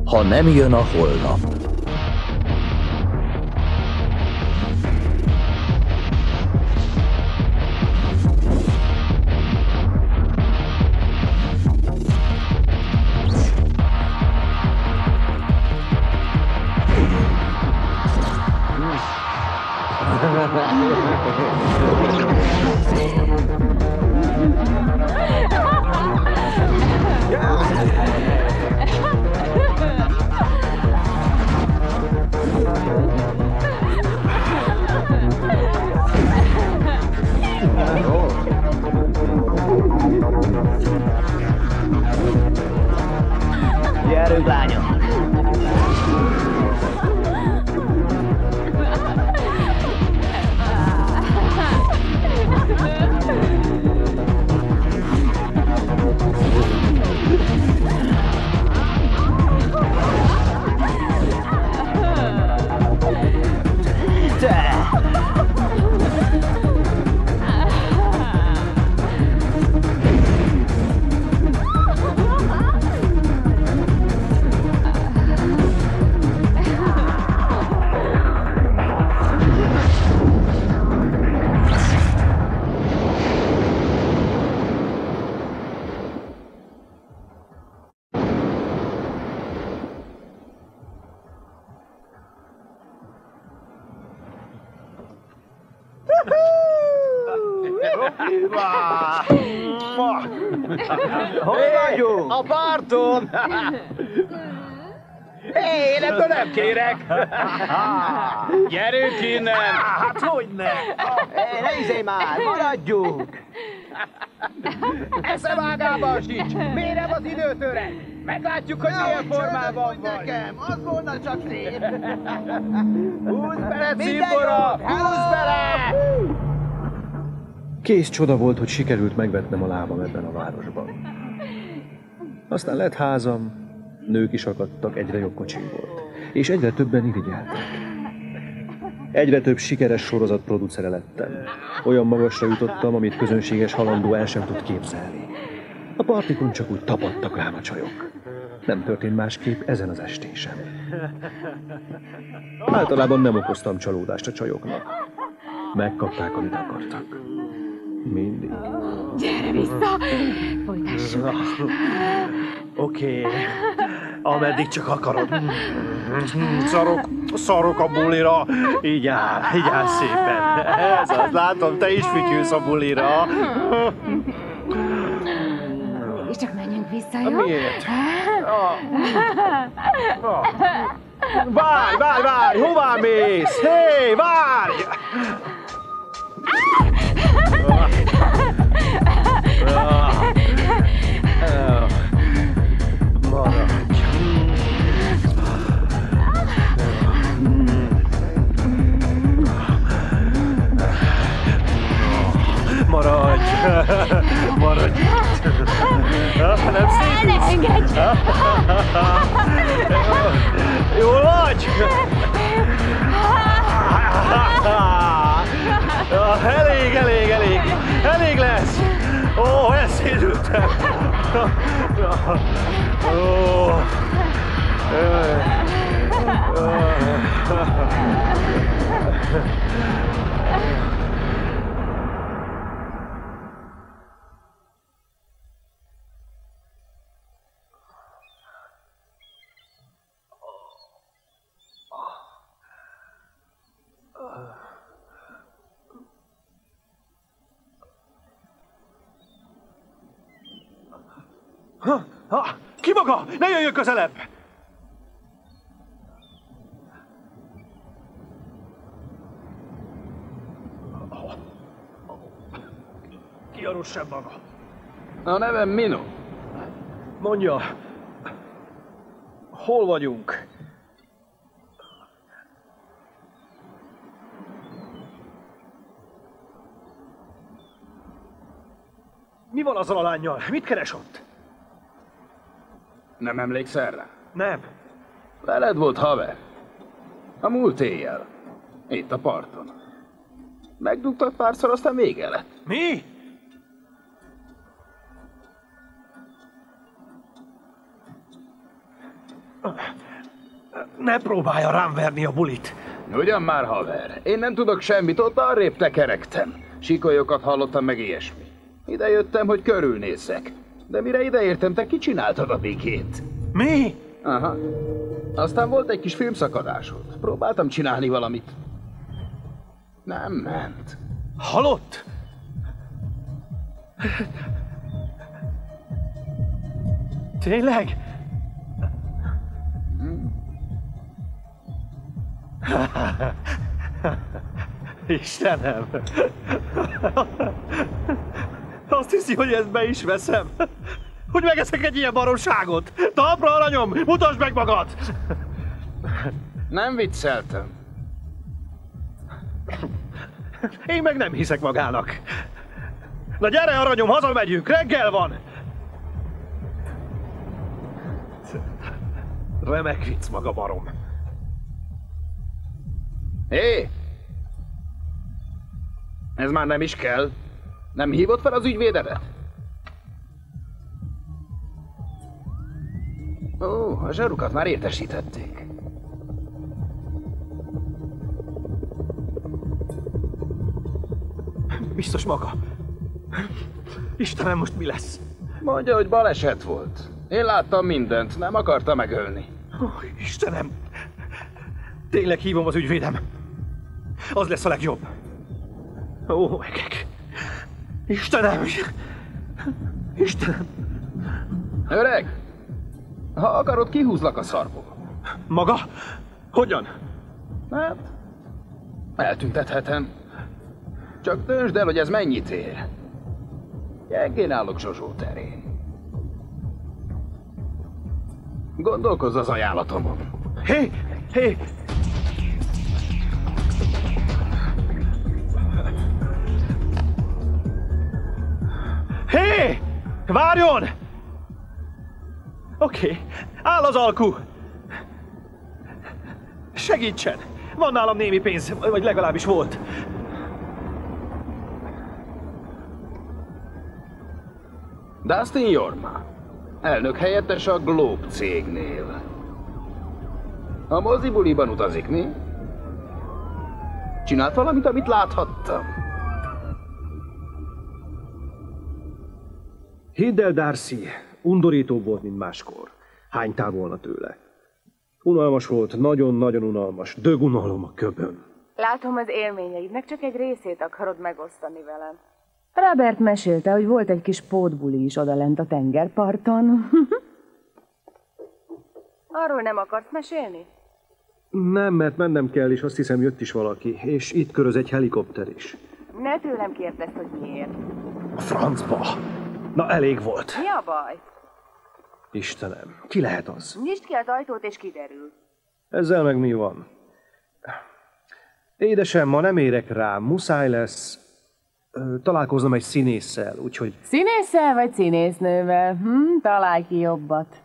ha nem jön a holnap. Gyerünk, lányok! Hol vagyunk? A parton! Hé, én ebből nem kérek! Gyerünk innen! Hát hogyne! Ne izélj már, maradjunk! Eszem ágában sincs! Mérem az időt, öreg! Meglátjuk, hogy milyen formában vagy! Nekem, az volna csak szép! Húzd bele, cimbora! Húzd bele! Kész csoda volt, hogy sikerült megvetnem a lábam ebben a városban. Aztán lett házam, nők is akadtak, egyre jobb kocsim volt. És egyre többen irigyeltek. Egyre több sikeres sorozat producere lettem. Olyan magasra jutottam, amit közönséges halandó el sem tud képzelni. A partikon csak úgy tapadtak rám a csajok. Nem történt másképp ezen az estén sem. Általában nem okoztam csalódást a csajoknak. Megkapták, amit akartak. Mindig. Gyere vissza! Folytassuk! Oké. Ameddig csak akarod. Szarok a bulira. Így áll szépen. Ez az, látom, te is fütyülsz a bulira. És csak menjünk vissza, jó? Miért? Várj! Hová mész? Hé, várj! Maradj! Nem szépülsz? Ne engedj! Jól vagy? Elég lesz! Ó, elszédültem! Ki maga? Ne jöjjön közelebb! Ki a rosszabb maga? A nevem Mino. Mondja, hol vagyunk? Mi van azzal a lánnyal? Mit keres ott? Nem emlékszel rá? Nem. Veled volt haver. A múlt éjjel. Itt a parton. Megdugtak párszor, aztán vége lett. Mi? Ne próbálja rám verni a bulit. Ugyan már, haver. Én nem tudok semmit, ott arrébb tekerektem. Sikolyokat hallottam, meg ilyesmi. Ide jöttem, hogy körülnézzek. De mire ideértem, te kicsináltad a bikét. Mi? Aha. Aztán volt egy kis filmszakadásod. Próbáltam csinálni valamit. Nem ment. Halott? Tényleg? Istenem! Azt hiszi, hogy ezt be is veszem? Hogy megeszek egy ilyen baromságot? Talpra, aranyom! Mutasd meg magad! Nem vicceltem. Én meg nem hiszek magának. Na gyere, aranyom, hazamegyünk, reggel van! Remek vicc maga, barom. Hé! Ez már nem is kell. Nem hívott fel az ügyvédedet? Ó, a zsarukat már értesítették. Biztos maga. Istenem, most mi lesz? Mondja, hogy baleset volt. Én láttam mindent, nem akarta megölni. Ó, Istenem! Tényleg hívom az ügyvédem. Az lesz a legjobb. Ó, egek. Istenem! Istenem! Öreg! Ha akarod, kihúzlak a szarból. Maga? Hogyan? Hát, eltüntethetem. Csak döntsd el, hogy ez mennyit ér. Gyengén állok Zsozsó terén. Gondolkozz az ajánlatomon. Hé! Hé! Hé! Várjon! Oké, áll az alku. Segítsen! Van nálam némi pénz, vagy legalábbis volt. Dustin Jorma, elnök helyettes a Globe cégnél. A mozibuliban utazik, mi? Csinált valamit, amit láthattam? Hidd el, Darcy, undorítóbb volt, mint máskor. Hánytál volna tőle? Unalmas volt, nagyon-nagyon unalmas. Dögunalom a köbön. Látom, az élményeidnek csak egy részét akarod megosztani velem. Robert mesélte, hogy volt egy kis pótbuli is odalent a tengerparton. Arról nem akarsz mesélni? Nem, mert mennem kell, és azt hiszem, jött is valaki. És itt köröz egy helikopter is. Ne tőlem kérdezd, hogy miért. A francba! Na, elég volt. Mi a baj? Istenem, ki lehet az? Nyisd ki az ajtót, és kiderül. Ezzel meg mi van? Édesem, ma nem érek rá, muszáj lesz találkoznom egy színésszel, úgyhogy... Színésszel vagy színésznővel? Találj ki jobbat.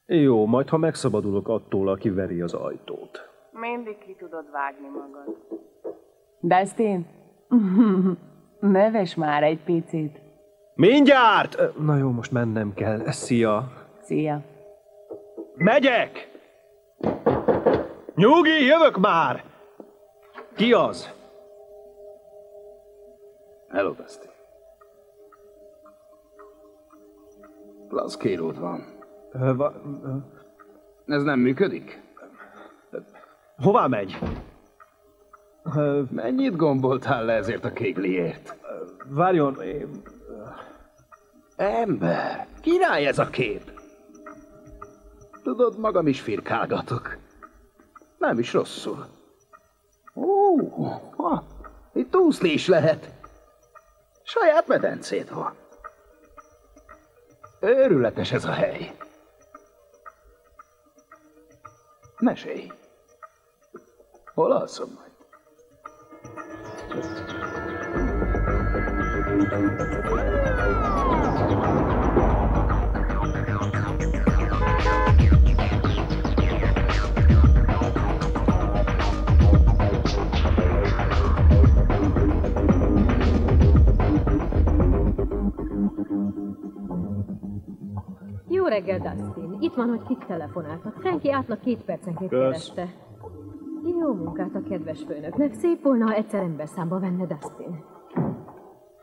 Jó, majd ha megszabadulok attól, aki veri az ajtót. Mindig ki tudod vágni magad. Dustin? Neves már egy picit. Mindjárt! Na jó, most mennem kell. Szia! Szia! Megyek! Nyugi, jövök már! Ki az? Hello, Dusty. Plaszkéród van. Ez nem működik? Hová megy? Mennyit gomboltál le ezért a kégliért? Várjon, Ember, király ez a kép! Tudod, magam is firkálgatok. Nem is rosszul. Itt úszni is lehet. Saját medencéd van. Őrületes ez a hely. Mesélj. Hol alszom majd? Jó reggel, Dustin. Itt van, hogy kik telefonáltak. Frankie átlag 2 percenként kereste. Jó munkát a kedves főnöknek. Szép volna, ha egyszer emberszámba venne Dustin.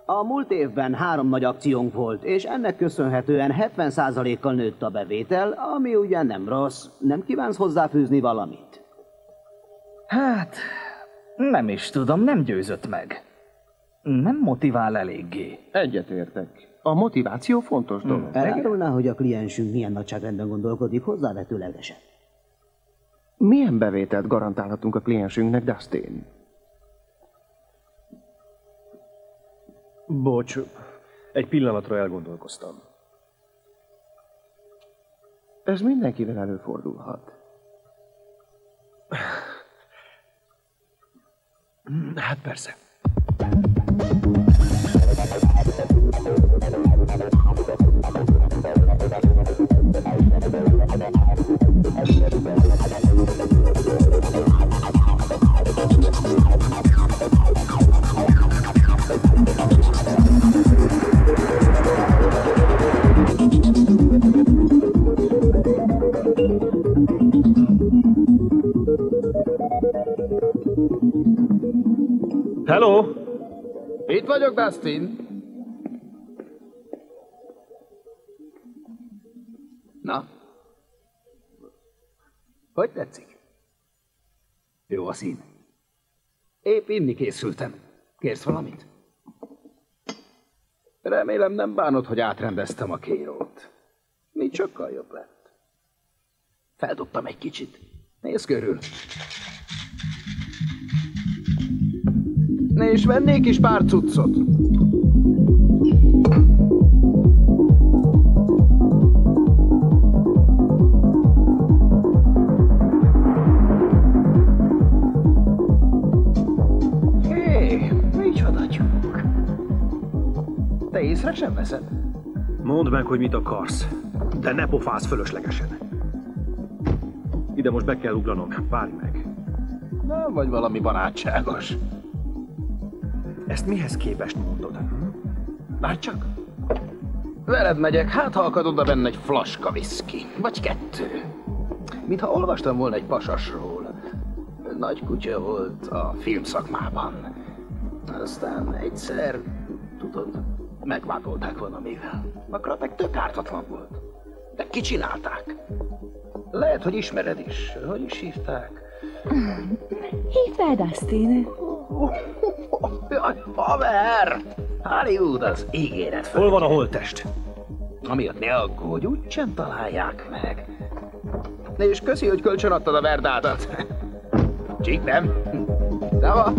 A múlt évben 3 nagy akciónk volt, és ennek köszönhetően 70%-kal nőtt a bevétel, ami ugye nem rossz. Nem kívánsz hozzáfűzni valamit? Hát, nem is tudom, nem győzött meg. Nem motivál eléggé. Egyetértek. A motiváció fontos dolog. Elárulná, hogy a kliensünk milyen nagyságrendben gondolkodik hozzávetőlegesen. Milyen bevételt garantálhatunk a kliensünknek, Dustin? Bocs, egy pillanatra elgondolkoztam. Ez mindenkivel előfordulhat. Hát persze. Hello! Itt vagyok, Dustin. Na? Hogy tetszik? Jó a szín. Épp inni készültem. Kérsz valamit? Remélem nem bánod, hogy átrendeztem a kérót. Így sokkal jobb lett. Feldobtam egy kicsit. Nézz körül. És vennék is pár cuccot. Hé, micsoda tyúk. Te észre sem veszed? Mondd meg, hogy mit akarsz, de ne pofázz fölöslegesen. Ide most be kell ugranom, várj meg. Nem vagy valami barátságos. Ezt mihez képest mondod? Várj csak. Veled megyek, hát ha akad oda benne egy flaska viszki, vagy 2. Mintha olvastam volna egy pasasról. Nagy kutya volt a filmszakmában. Aztán egyszer, tudod, megvádolták valamivel. Akkor meg tök ártatlan volt. De kicsinálták. Lehet, hogy ismered is. Hogy is hívták? Hívd fel, Dustin. Jaj, haver! Hollywood az ígéret föl. Hol van a holttest? Amiatt ne aggódj, úgysem találják meg. És köszi, hogy kölcsön adtad a verdádat. Csík, nem? Szava!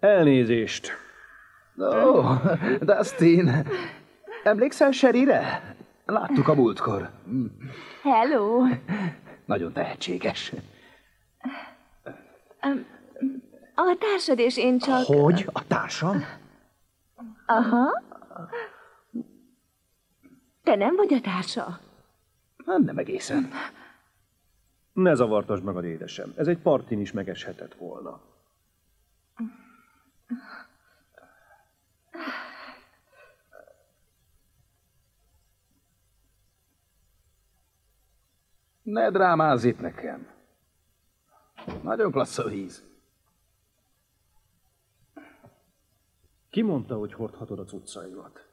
Elnézést. Ó, Dustin, emlékszel Sherryre? Láttuk a múltkor. Hello. Nagyon tehetséges. A társad és én csak... Hogy? A társam? Aha. Te nem vagy a társa? Nem egészen. Ne zavartasd magad, édesem. Ez egy partin is megeshetett volna. Ne drámázz itt nekem. Nagyon klassz a víz. Ki mondta, hogy hordhatod a cuccaimat?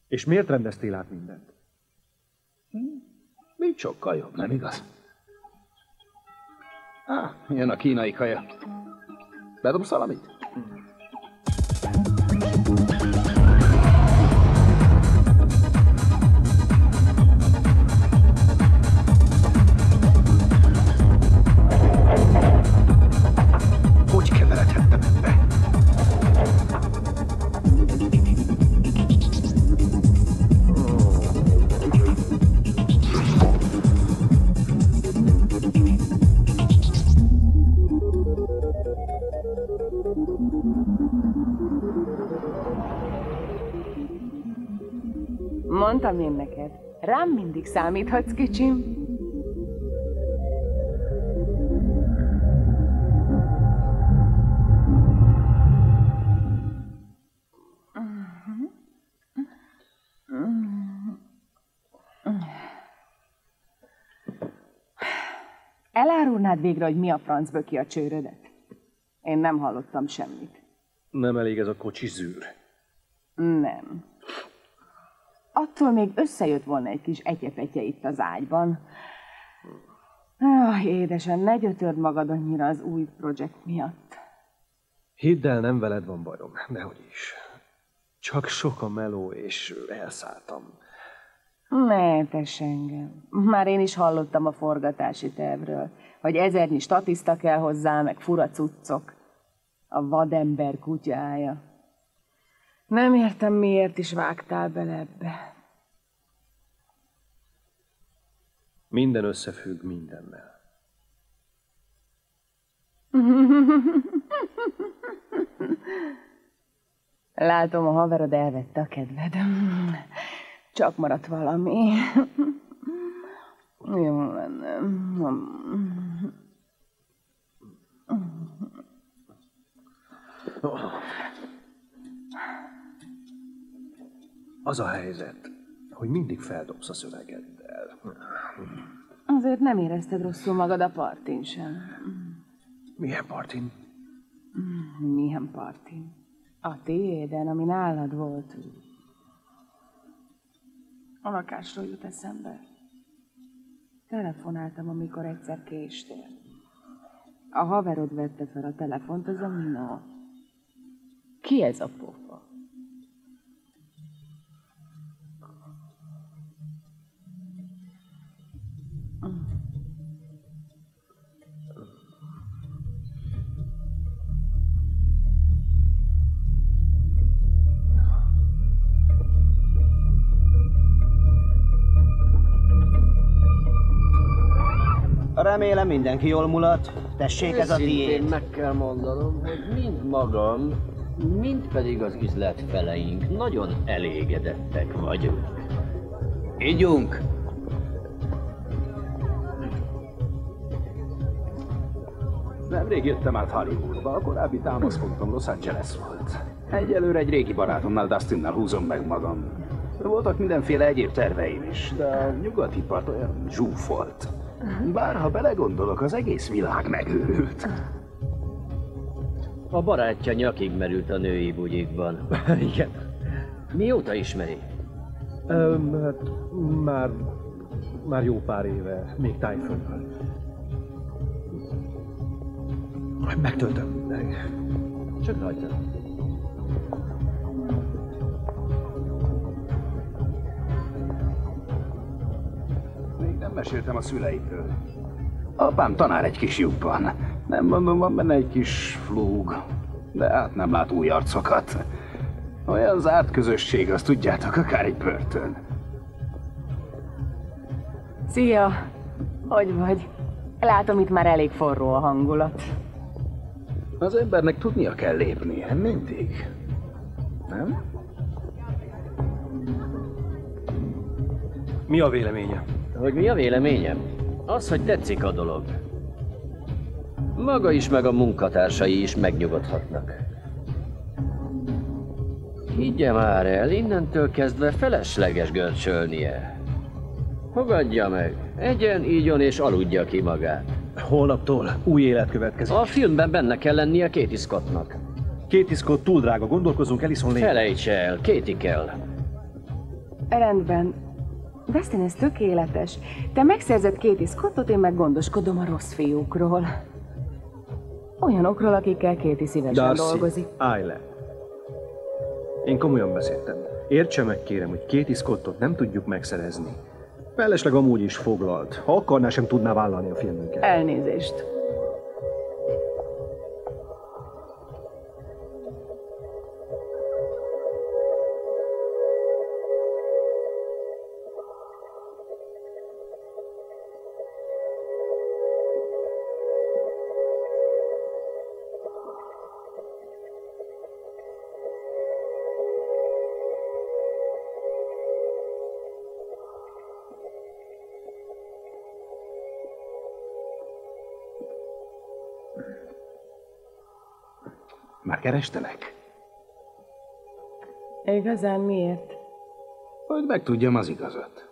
És miért rendeztél át mindent? Így sokkal jobb, nem igaz? Jön a kínai kaja. Bedobsz valamit? Hogy keveredhettem ebbe? Mondtam én neked, rám mindig számíthatsz, kicsim. Elárulnád végre, hogy mi a franc böki a csőrödet? Én nem hallottam semmit. Nem elég ez a kocsi zűr. Nem. Attól még összejött volna egy kis egyepetje itt az ágyban. Édesem, ne gyötörd magad annyira az új projekt miatt. Hidd el, nem veled van bajom, dehogy is. Csak sok a meló, és elszálltam. Ne tess engem. Már én is hallottam a forgatási tervről, hogy 1000 statiszta kell hozzá, meg fura cuccok. A vadember kutyája. Nem értem, miért is vágtál bele ebbe. Minden összefügg mindennel. Látom, a haverod elvette a kedved. Csak maradt valami. Jó lenne. Az a helyzet, hogy mindig feldobsz a szövegeddel. Azért nem érezted rosszul magad a partin sem. Milyen partin? Milyen partin? A tiéden, ami nálad volt. A lakásról jut eszembe. Telefonáltam, amikor egyszer késtél. A haverod vette fel a telefont, az a Minó. Ki ez a pofa? Remélem mindenki jól mulat. Tessék, ez a Őszintén tiéd. meg kell mondanom, hogy mind magam, mind pedig az üzletfeleink nagyon elégedettek vagyunk. Ígyunk! Nemrég jöttem át Hollywoodba, a korábbi támaszpontom Los Angeles volt. Egyelőre egy régi barátomnál, Dustinnal húzom meg magam. Voltak mindenféle egyéb terveim is, de a nyugati part olyan zsúfolt. Bár ha belegondolok, az egész világ megőrült. A barátja nyakig merült a női bugyikban. Igen. Mióta ismeri? Hát már jó pár éve, még Tájföldön. Megtöltöm meg. Csak hagyta. Még nem meséltem a szüleimről. Apám tanár egy kis lyukban. Nem mondom, van benne egy kis flúg, de át nem lát új arcokat. Olyan zárt közösség, azt tudjátok, akár egy börtön. Szia! Hogy vagy? Látom, itt már elég forró a hangulat. Az embernek tudnia kell lépnie, mindig. Nem? Mi a véleménye? Hogy mi a véleményem? Az, hogy tetszik a dolog. Maga is, meg a munkatársai is megnyugodhatnak. Higgye már el, innentől kezdve felesleges görcsölnie. Fogadja meg, egyen, ígyon és aludja ki magát. Holnaptól új élet következik. A filmben benne kell lennie Katie Scottnak. Katie Scott túl drága, gondolkozunk Ellison Lane. Felejts el, Katie kell. Rendben. Dustin, ez tökéletes. Te megszerzed Katie Scottot, én meg gondoskodom a rossz fiúkról. Olyanokról, akikkel Katie szívesen dolgozik. állj le. Én komolyan beszéltem. Értse meg, kérem, hogy Katie Scottot nem tudjuk megszerezni. Mellesleg amúgy is foglalt. Ha akarná, sem tudná vállalni a filmünket. Elnézést. Már kerestelek? Igazán miért? Hogy megtudjam az igazat.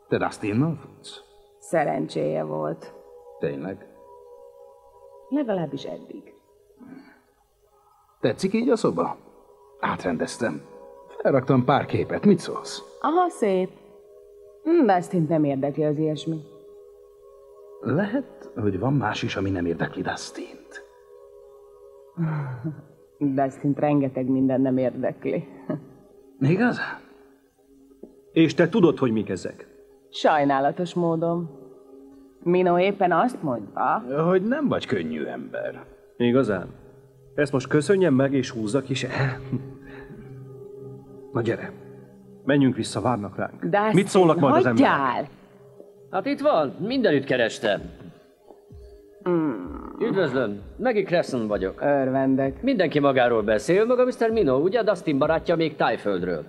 Te Dustinnal futsz? Szerencséje volt. Tényleg? Legalábbis eddig. Tetszik így a szoba? Átrendeztem. Felraktam pár képet. Mit szólsz? Aha, szép. Dustint nem érdekli az ilyesmi. Lehet, hogy van más is, ami nem érdekli Dustint. Dustint rengeteg minden nem érdekli. Igazán? És te tudod, hogy mik ezek? Sajnálatos módon. Mino éppen azt mondta, Hogy nem vagy könnyű ember. Igazán? Ezt most köszönjem meg, és húzzak is el? Na gyere, menjünk vissza, várnak ránk. Dustin, Mit szólnak majd az emberek? hagyjál! Hát itt van, mindenütt kerestem. Üdvözlöm, Maggie Cresson vagyok. Örvendek. Mindenki magáról beszél, maga Mr. Mino, ugye Dustin barátja még Tájföldről.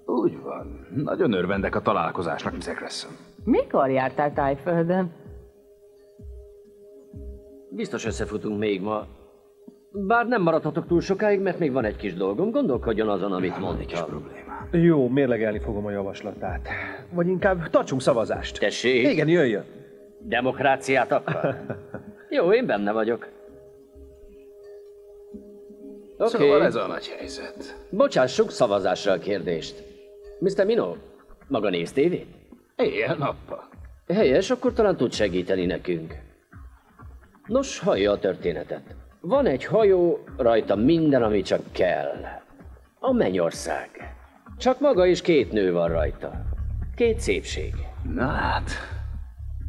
Úgy van. Nagyon örvendek a találkozásnak, Mr. Cresson. Mikor jártál Tájföldön? Biztos összefutunk még ma. Bár nem maradhatok túl sokáig, mert még van egy kis dolgom. Gondolkodjon azon, amit mondtam. Jó, mérlegelni fogom a javaslatát. Vagy inkább tartsunk szavazást. Tessék? Igen, jöjjön. Demokráciát akar? Jó, én benne vagyok. Oké. Szóval ez a nagy helyzet. Bocsássuk szavazásra a kérdést. Mr. Mino, maga néz tévét? Éjjel-nappal. Helyes, akkor talán tud segíteni nekünk. Nos, hallja a történetet. Van egy hajó, rajta minden, ami csak kell. A Mennyország. Csak maga és 2 nő van rajta. 2 szépség. Na hát.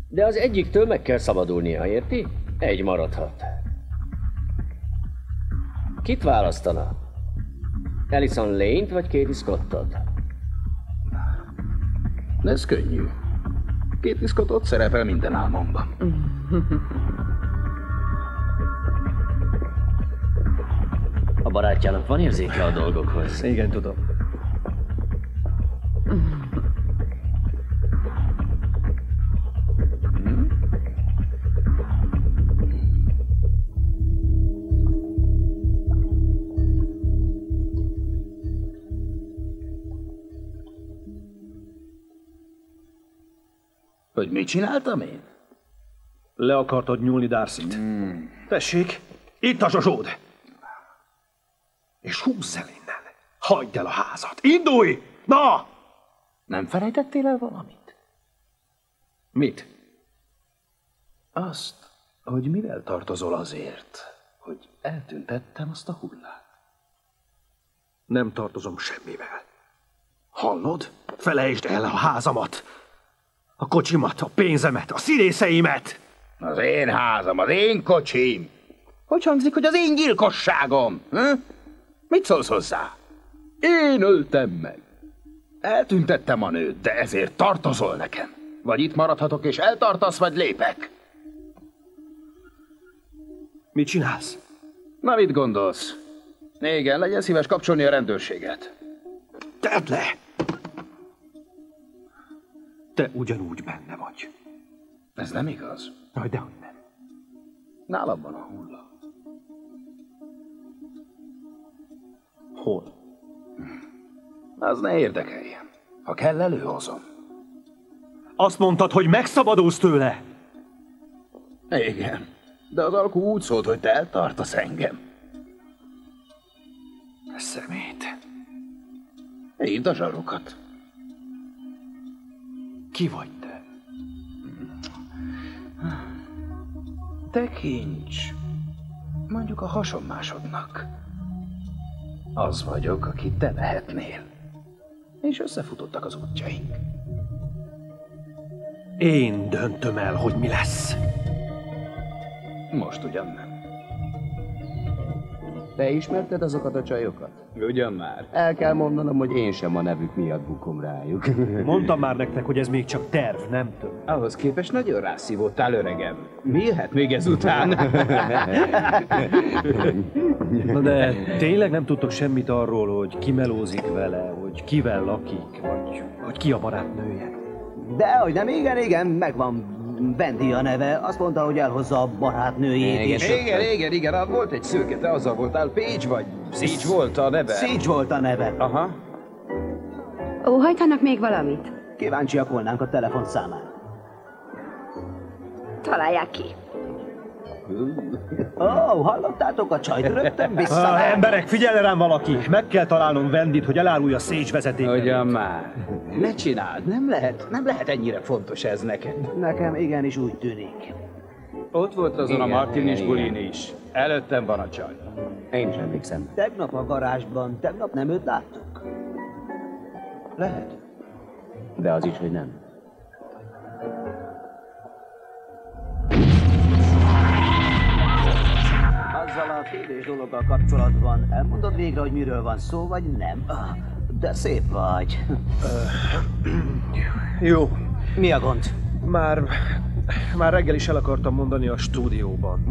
De az egyiktől meg kell szabadulnia, érti? Egy maradhat. Kit választana? Alison Lane-t vagy Katie Scottot? Ez könnyű. Katie Scott ott szerepel minden álmomban. A barátjának van érzéke a dolgokhoz. Igen, tudom. Hogy mit csináltam én? Le akartad nyúlni Darcyt. Tessék, itt a zsozsód! És húzz el innen! Hagyd el a házat! Indulj! Na! Nem felejtettél el valamit? Mit? Azt, hogy mivel tartozol azért, hogy eltüntettem azt a hullát. Nem tartozom semmivel. Hallod? Felejtsd el a házamat! A kocsimat, a pénzemet, a színészeimet! Az én házam, az én kocsim! Hogy hangzik, hogy az én gyilkosságom? Mit szólsz hozzá? Én öltem meg. Eltüntettem a nőt, de ezért tartozol nekem. Vagy itt maradhatok és eltartasz, vagy lépek. Mit csinálsz? Na, mit gondolsz? Igen, legyen szíves kapcsolni a rendőrséget. Tedd le! Te ugyanúgy benne vagy. Ez nem igaz. Aj, dehogy nem. Nálam van a hulla. Hol? Az ne érdekeljen. Ha kell, előhozom. Azt mondtad, hogy megszabadulsz tőle? Igen. De az alkú úgy szólt, hogy te eltartasz engem. Szemét. Hívd a zsarokat. Ki vagy te? Tekints. Mondjuk a hasonmásodnak. Az vagyok, aki te lehetnél. És összefutottak az útjaink. Én döntöm el, hogy mi lesz. Most ugyan nem. Te ismerted azokat a csajokat? Ugyan már. El kell mondanom, hogy én sem a nevük miatt bukom rájuk. Mondtam már nektek, hogy ez még csak terv, nem több. Ahhoz képest nagyon rászívódtál, öregem. Mi jöhet még ezután? Na de tényleg nem tudtok semmit arról, hogy ki melózik vele, hogy kivel lakik, vagy hogy ki a barátnője? Dehogy nem, igen, megvan Wendy a neve, azt mondta, hogy elhozza a barátnőjét is. Igen, volt egy szőke, te azzal voltál, Paige vagy Siege volt a neve? Siege volt a neve. Aha. Óhajtanak még valamit? Kíváncsiak volnánk a telefonszámán. Találják ki. Hallottátok a csajt? Rögtön vissza. Emberek, figyelj rám valaki! Meg kell találnom Wendyt, hogy elárulja Sage vezetéknevét. Ugyan már. Ne csináld, nem lehet ennyire fontos ez neked. Nekem igenis úgy tűnik. Ott volt azon a Martinis bulin is. Előttem van a csaj. Én is emlékszem. Tegnap a garázsban, tegnap nem őt láttuk? Lehet. De az is, hogy nem. Azzal a tévés dologgal kapcsolatban elmondod végre, hogy miről van szó, vagy nem? De szép vagy. Jó. Mi a gond? Már reggel is el akartam mondani a stúdióban.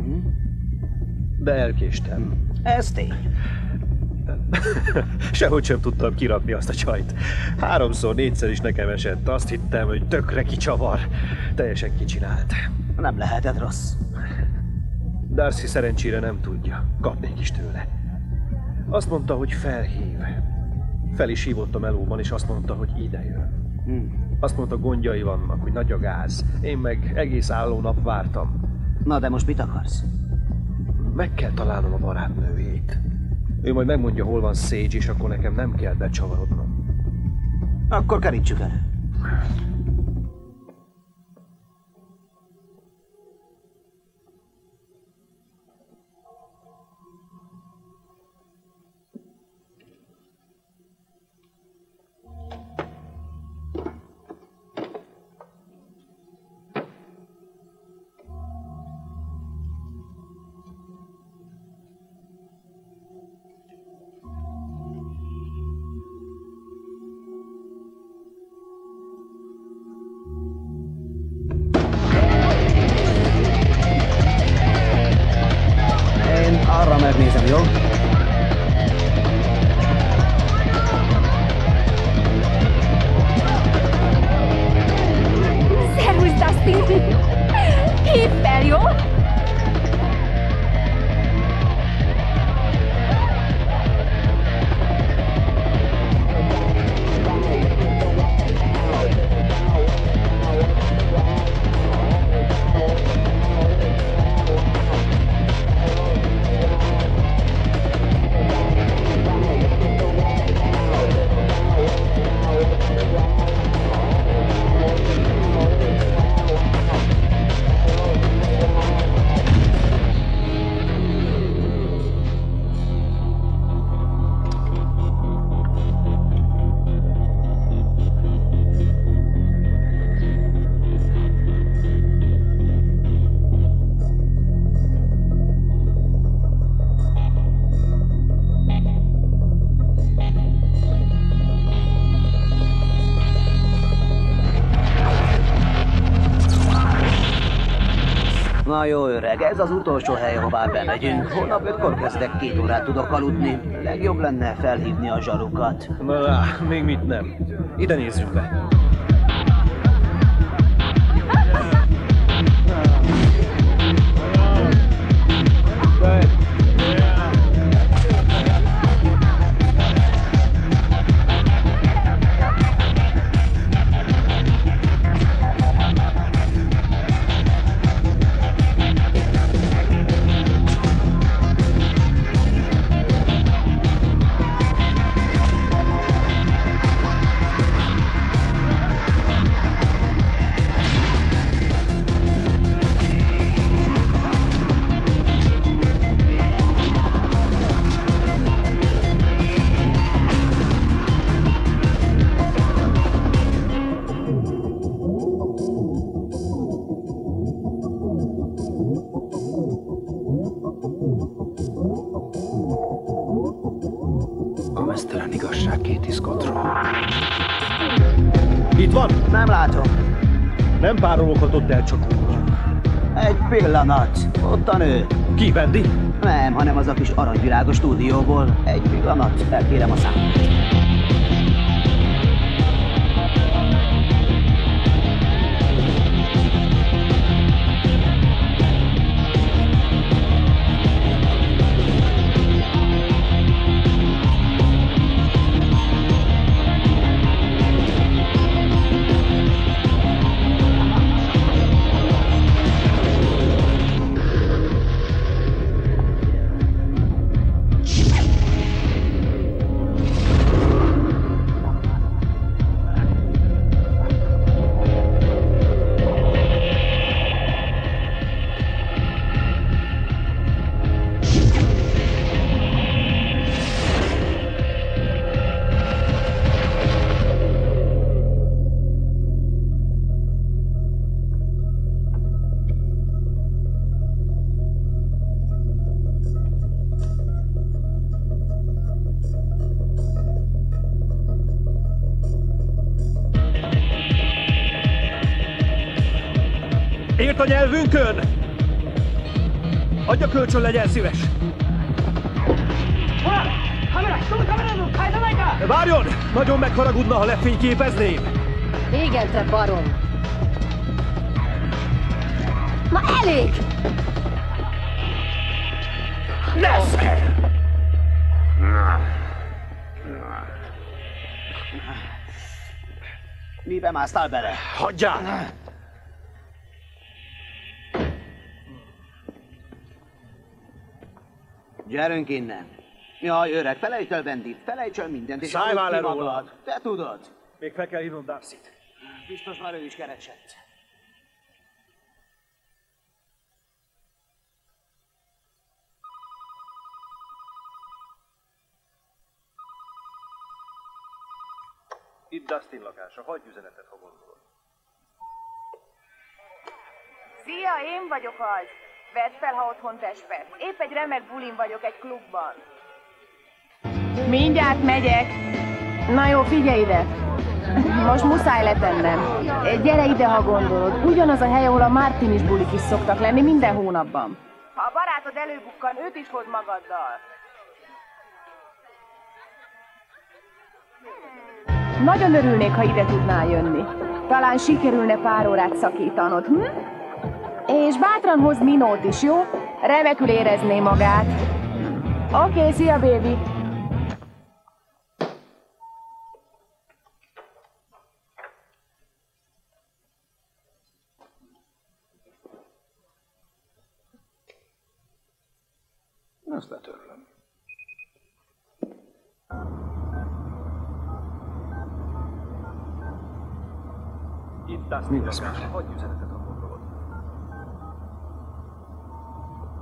De elkéstem. Ez tény. Sehogy sem tudtam kirakni azt a csajt. 3-szor, 4-szer is nekem esett. Azt hittem, hogy tökre kicsavar. Teljesen kicsinált. Nem lehetett rossz. Darcy szerencsére nem tudja. Kapnék is tőle. Azt mondta, hogy felhív. Fel is hívott a melóban, és azt mondta, hogy ide jön. Azt mondta, gondjai vannak, hogy nagy a gáz. Én meg egész álló nap vártam. Na, de most mit akarsz? Meg kell találnom a barátnőjét. Ő majd megmondja, hol van Sage, és akkor nekem nem kell becsavarodnom. Akkor kerítsük elő. Arra megnézem, jó? Szervusz, Dusty! Hívd fel, jó? Na jó öreg, ez az utolsó hely, ahová bemegyünk. Holnap 5-kor kezdek, 2 órát tudok aludni. Legjobb lenne felhívni a zsarukat. Na, még mit nem. Ide nézzünk be. A meztelen igazság Katie Scottról. Itt van? Nem látom. Nem párologhatott el csak úgy. Egy pillanat. Ott a nő. Ki, Wendy? Nem, hanem az a kis aranyvirágos stúdióból. Egy pillanat, elkérem a számot. Írt a nyelvünkön! Adja kölcsön, legyen szíves! Várjon! Nagyon megharagudna, ha lefényképezném! Igen, te barom! Na elég! Mibe másztál bele? Hagyjál! Gyerünk innen. Jaj, öreg, felejtsd el Bendit, felejtsd el mindent, és Szállj már le aludj ki róla. magad. Te tudod. Még fel kell hívnom Darcy-t. Biztos már ő is keresett. Itt Dustin lakása, hagyj üzenetet, ha gondolod. Szia, én vagyok az. Vedd fel, ha otthon testben. Épp egy remek bulin vagyok egy klubban. Mindjárt megyek. Na jó, figyelj ide. Most muszáj letennem. Gyere ide, ha gondolod. Ugyanaz a hely, ahol a Martinis bulik is szoktak lenni minden hónapban. Ha a barátod előbukkan, őt is hozd magaddal. Nagyon örülnék, ha ide tudnál jönni. Talán sikerülne pár órát szakítanod, hm? És bátran hozd Minót is, jó? Remekül érezné magát. Oké, szia, baby! Azt letörlöm. Itt Dustin lakása, hagyj üzenetet, ha gondolod.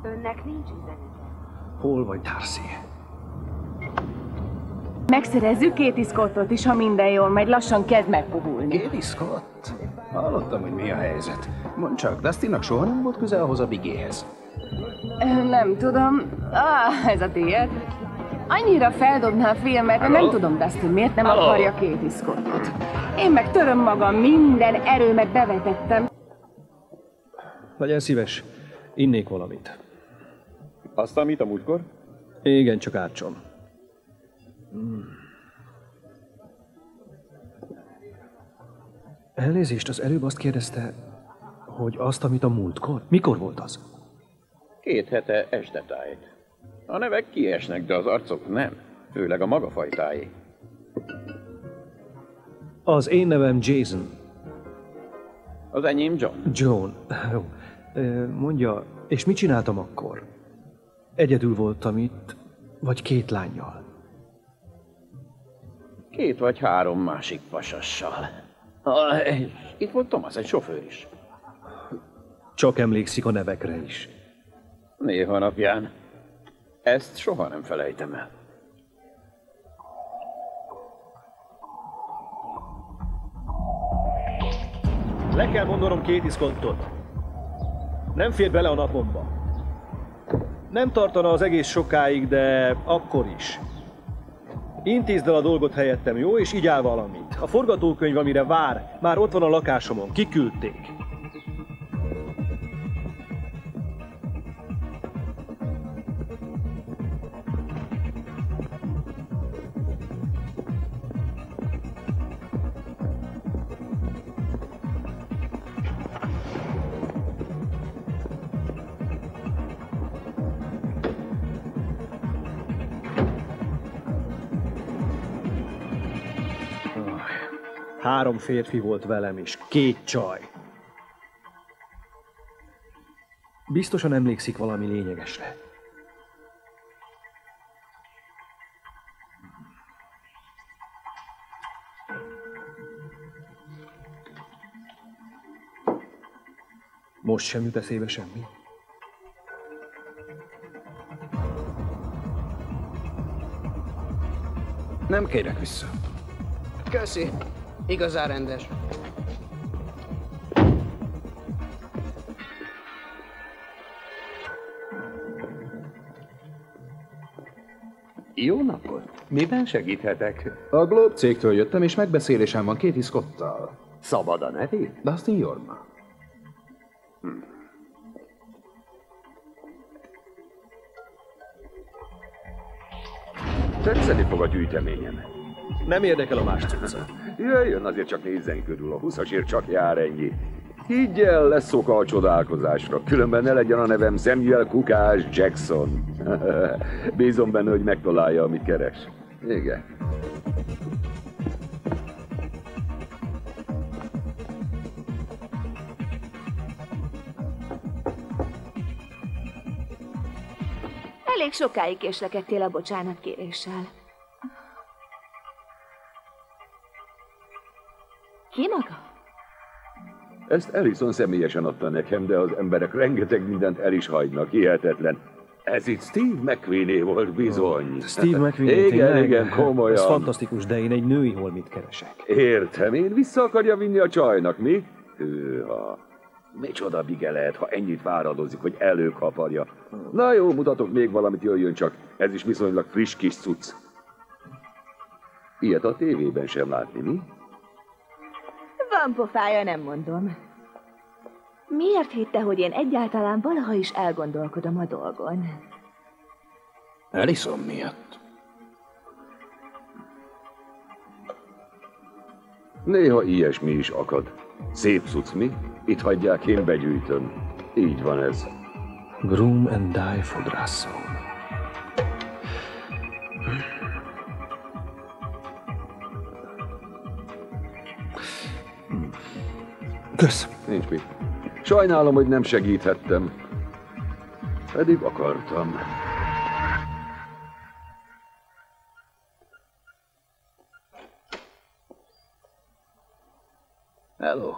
Önnek nincs üzenete. Hol vagy, Darcy? Megszerezzük Katie Scottot is, ha minden jól megy, lassan kezd megpuhulni. Katie Scott? Hallottam, hogy mi a helyzet. Mondd csak, Dustinnak soha nem volt köze ahhoz a bigéhez. Nem tudom. Ez a tiéd. Annyira feldobná a filmet, hogy nem tudom, Dustin miért nem akarja Katie Scottot. Én meg töröm magam, minden erőmet bevetettem. Legyen szíves, innék valamit. Azt, amit a múltkor? Igen, csak átson. Elnézést, az előbb azt kérdezte, hogy azt, amit a múltkor? Mikor volt az? 2 hete estetájt. A nevek kiesnek, de az arcok nem. Főleg a maga fajtái. Az én nevem Jason. Az enyém John. John. Jó. Mondja, és mit csináltam akkor? Egyedül voltam itt, vagy 2 lánnyal? 2 vagy 3 másik pasassal. És itt volt Thomas, egy sofőr is. Csak emlékszik a nevekre is. Néha napján. Ezt soha nem felejtem el. Le kell mondanom Katie Scottot. Nem fér bele a napomba. Nem tartana az egész sokáig, de akkor is. Intézd el a dolgot helyettem, jó? És így áll valamit. A forgatókönyv, amire vár, már ott van a lakásomon. Kiküldték. Három férfi volt velem is, 2 csaj. Biztosan emlékszik valami lényegesre. Most sem jut eszébe semmi? Nem kérek vissza. Köszi. Igazán rendes. Jó napot! Miben segíthetek? A Globe cégtől jöttem, és megbeszélésem van Katie Scottal. Szabad a nevét? Dustin Jorma. Tetszeni fog a gyűjteményem. Nem érdekel a más cucca. Jöjjön, azért csak nézzen körül, a 20-asért csak jár ennyi. Higgy el, lesz oka a csodálkozásra, különben ne legyen a nevem Samuel Kukás Jackson. Bízom benne, hogy megtalálja, amit keres. Igen. Elég sokáig késlekedtél a bocsánatkéréssel. Ki maga? Ezt Ellison személyesen adta nekem, de az emberek rengeteg mindent el is hagynak, hihetetlen. Ez itt Steve McQueen-é volt bizony. Steve McQueen, igen, tényleg? igen, komolyan. Ez fantasztikus, de én egy női holmit keresek. Értem, én vissza akarja vinni a csajnak, mi? Hűha. Micsoda bige lehet, ha ennyit fáradozik, hogy előkaparja. Na jó, mutatok még valamit, jöjjön csak. Ez is viszonylag friss kis cucc. Ilyet a tévében sem látni, mi? Van pofája, nem mondom. Miért hitte, hogy én egyáltalán valaha is elgondolkodom a dolgon? Ellison miatt. Néha ilyesmi is akad. Szép cucc, mi? Itt hagyják, én begyűjtöm. Így van ez. Groom and Die fodrászó. Kösz. Nincs mit. Sajnálom, hogy nem segíthettem. Pedig akartam. Hello.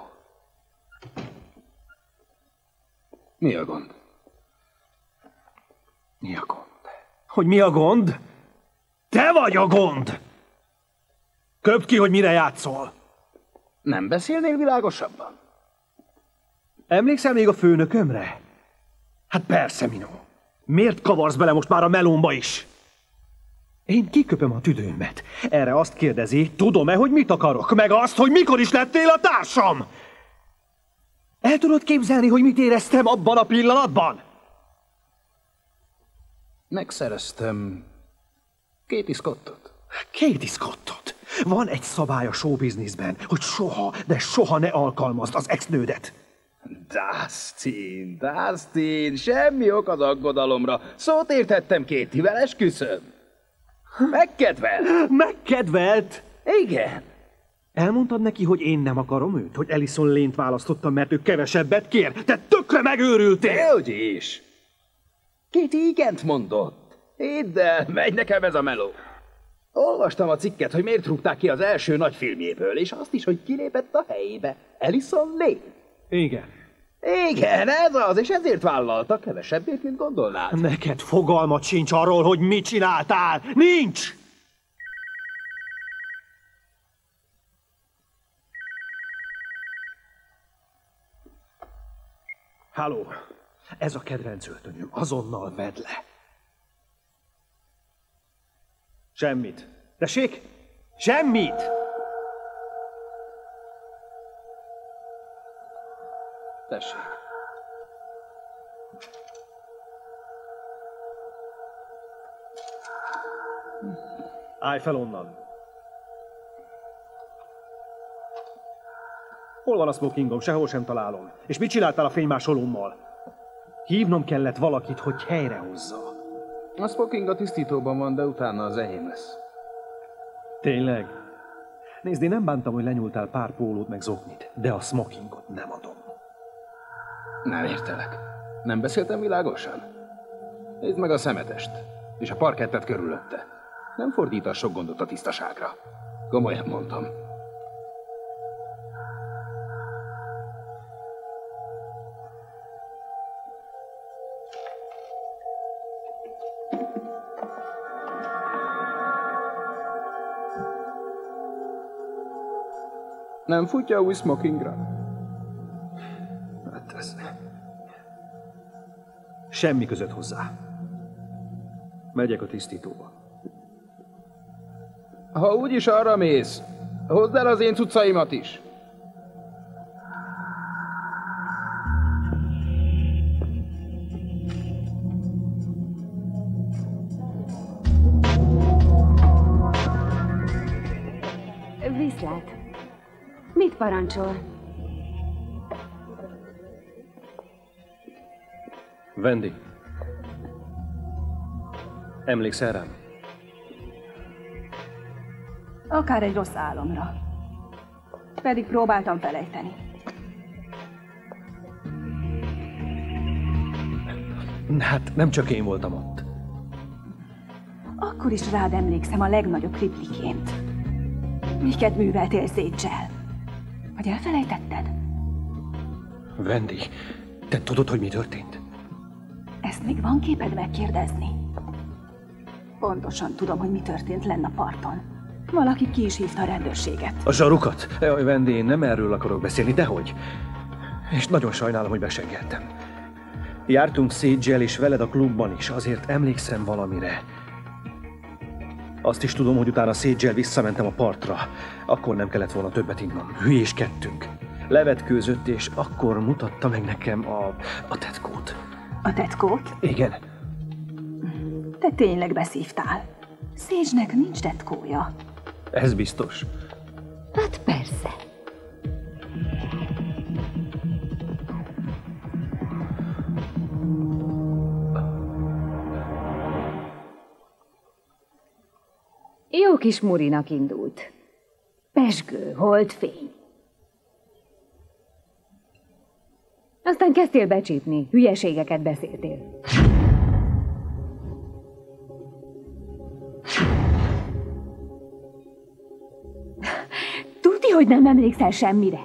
Mi a gond? Mi a gond? Hogy mi a gond? Te vagy a gond! Köpd ki, hogy mire játszol. Nem beszélnél világosabban? Emlékszel még a főnökömre? Hát persze, Minó. Miért kavarsz bele most már a melómba is? Én kiköpöm a tüdőmet. Erre azt kérdezi, tudom-e, hogy mit akarok, meg azt, hogy mikor is lettél a társam? El tudod képzelni, hogy mit éreztem abban a pillanatban? Megszereztem Katie Scottot. Katie Scottot? Van egy szabály a showbizniszben, hogy soha, de soha ne alkalmazd az ex-nődet. Dustin, semmi ok az aggodalomra. Szót értettem Katie-vel, esküszöm. Megkedvelt. Megkedvelt? Igen. Elmondtad neki, hogy én nem akarom őt? Hogy Ellison Lane-t választottam, mert ő kevesebbet kér? Te tökre megőrültél! Dehogy is. Katie igent mondott. Hidd el, megy nekem ez a meló. Olvastam a cikket, hogy miért rúgták ki az első nagy filmjéből, és azt is, hogy kilépett a helyébe. Ellison Lane. Igen. Igen, ez az, és ezért vállalta kevesebbét, mint gondolnád. Neked fogalmat sincs arról, hogy mit csináltál. Nincs! Halló, ez a kedvenc öltönyöm, azonnal vedd le. Semmit. Tessék? Semmit! Tessék. Állj fel onnan. Hol van a smokingom? Sehol sem találom. És mit csináltál a fénymásolómmal? Hívnom kellett valakit, hogy helyrehozza. A smoking a tisztítóban van, de utána az enyém lesz. Tényleg? Nézd, én nem bántam, hogy lenyúltál pár pólót meg zoknit, de a smokingot nem adom. Nem értelek. Nem beszéltem világosan? Nézd meg a szemetest, és a parkettet körülötte. Nem fordítass sok gondot a tisztaságra. Komolyan mondom. Nem futja új smokingra? Hát ez... Semmi között hozzá. Megyek a tisztítóba. Ha úgyis arra mész, hozd el az én cuccaimat is. Mit parancsol? Wendy. Emlékszel rám? Akár egy rossz álomra. Pedig próbáltam felejteni. Hát nem csak én voltam ott. Akkor is rád emlékszem a legnagyobb kripliként. Miket műveltél Sage-el? Vagy elfelejtetted? Wendy, te tudod, hogy mi történt? Ezt még van képed megkérdezni? Pontosan tudom, hogy mi történt lenn a parton. Valaki ki is hívta a rendőrséget. A zsarukat? Jaj, Wendy, én nem erről akarok beszélni, dehogy. És nagyon sajnálom, hogy beseggeltem. Jártunk Sage-el és veled a klubban is, azért emlékszem valamire. Azt is tudom, hogy utána Sage-el visszamentem a partra. Akkor nem kellett volna többet innom. Hülyéskedtünk. Levetkőzött, és akkor mutatta meg nekem a tetkót. A tetkót? Igen. Te tényleg beszívtál. Sage-nek nincs tetkója. Ez biztos. Hát persze. Jó kis murinak indult. Pezsgő, holdfény. Aztán kezdtél becsípni, hülyeségeket beszéltél. Tudni, hogy nem emlékszel semmire.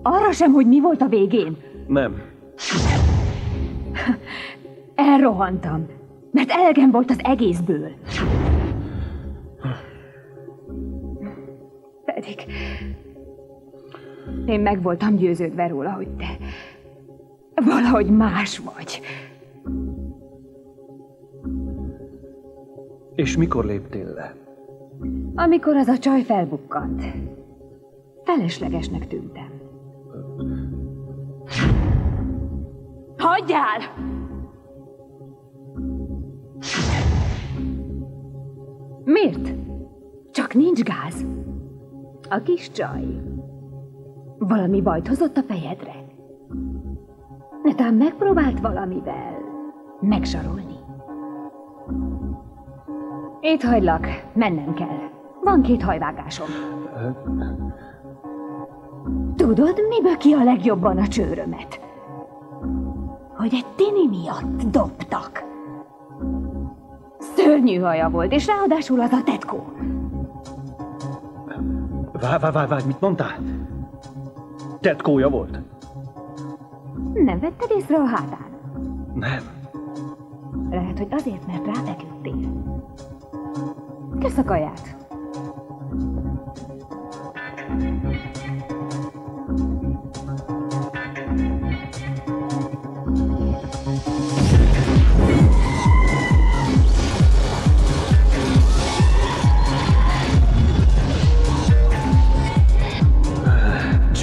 Arra sem, hogy mi volt a végén. Nem. Elrohantam, mert elegem volt az egészből. Pedig én meg voltam győződve róla, hogy te valahogy más vagy. És mikor léptél le? Amikor az a csaj felbukkant. Feleslegesnek tűntem. Hagyjál! Miért? Csak nincs gáz. A kis csaj valami bajt hozott a fejedre. Netán megpróbált valamivel megzsarolni. Itt hagylak, mennem kell. Van 2 hajvágásom. Tudod, mi böki a legjobban a csőrömet? Hogy egy tini miatt dobtak. Szörnyű haja volt, és ráadásul az a tetkó. Várj, mit mondtál? Tetkója volt? Nem vetted észre a hátán? Nem. Lehet, hogy azért, mert ráfeküdtél. Kösz a kaját.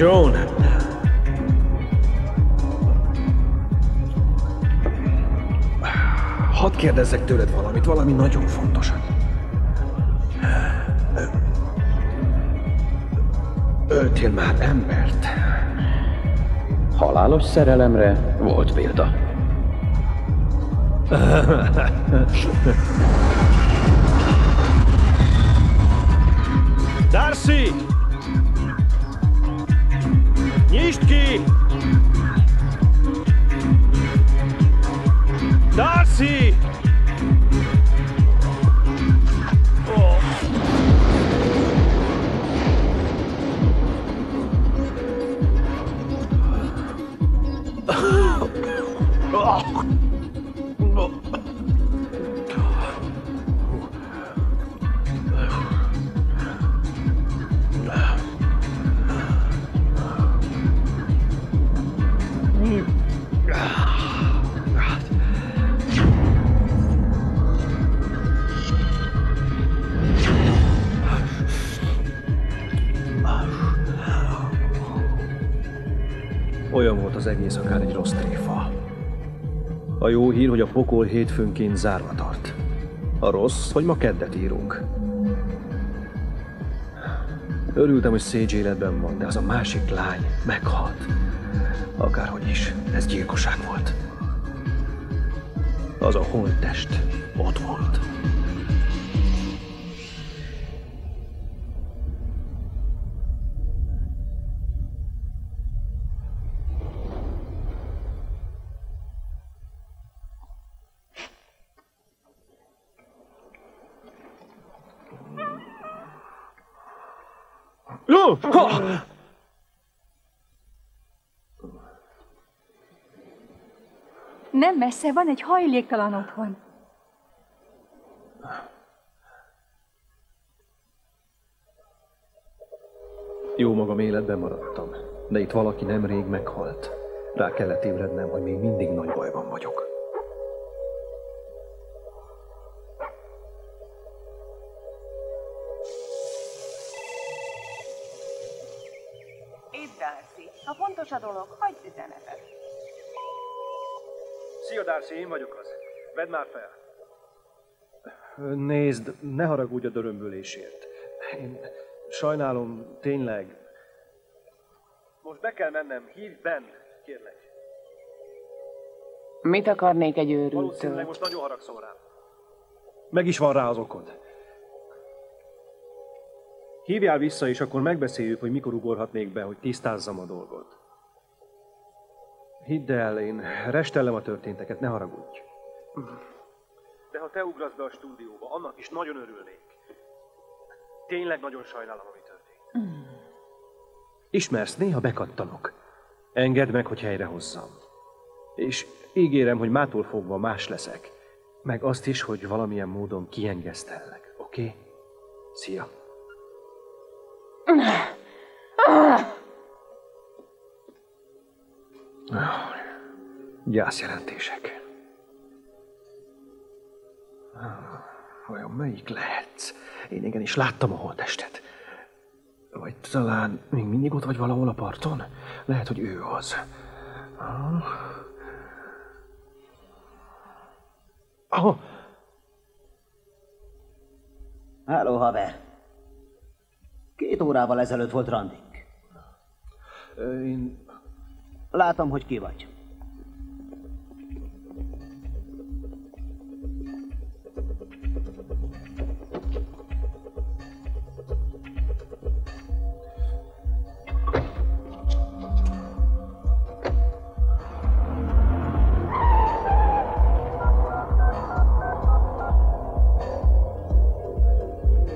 Joan! Hadd kérdezzek tőled valami nagyon fontosat. Öltél már embert? Halálos szerelemre volt példa. Darcy! Nyisd ki! Darcy! Olyan volt az egész, akár egy rossz tréfa. A jó hír, hogy a pokol hétfőnként zárva tart. A rossz, hogy ma keddet írunk. Örültem, hogy Sage életben van, de az a másik lány meghalt. Akárhogy is, ez gyilkosság volt. Az a holttest ott volt. Nem messze van egy hajléktalan otthon. Jó magam életben maradtam, de itt valaki nemrég meghalt. Rá kellett ébrednem, hogy még mindig nagy bajban vagyok. Itt Darcy. Ha fontos a dolog, hagyd üzenetet. Szia, Darcy, én vagyok az. Vedd már fel. Nézd, ne haragudj a dörömbölésért. Én sajnálom, tényleg. Most be kell mennem, hívj Ben, kérlek. Mit akarnék egy őrültől? Valószínűleg most nagyon haragszol rám. Meg is van rá az okod. Hívjál vissza, és akkor megbeszéljük, hogy mikor ugorhatnék be, hogy tisztázzam a dolgot. Hidd el, én restellem a történteket, ne haragudj. De ha te ugrasz be a stúdióba, annak is nagyon örülnék. Tényleg nagyon sajnálom, ami történt. Ismersz, néha bekattanok. Engedd meg, hogy helyrehozzam. És ígérem, hogy mától fogva más leszek. Meg azt is, hogy valamilyen módon kiengesztellek, oké? Szia! Gyászjelentések. Vajon melyik lehetsz? Én igenis láttam a holttestet. Vagy talán még mindig ott vagy valahol a parton? Lehet, hogy ő az. Háló, haver. 2 órával ezelőtt volt randink. Én... Látom, hogy ki vagy.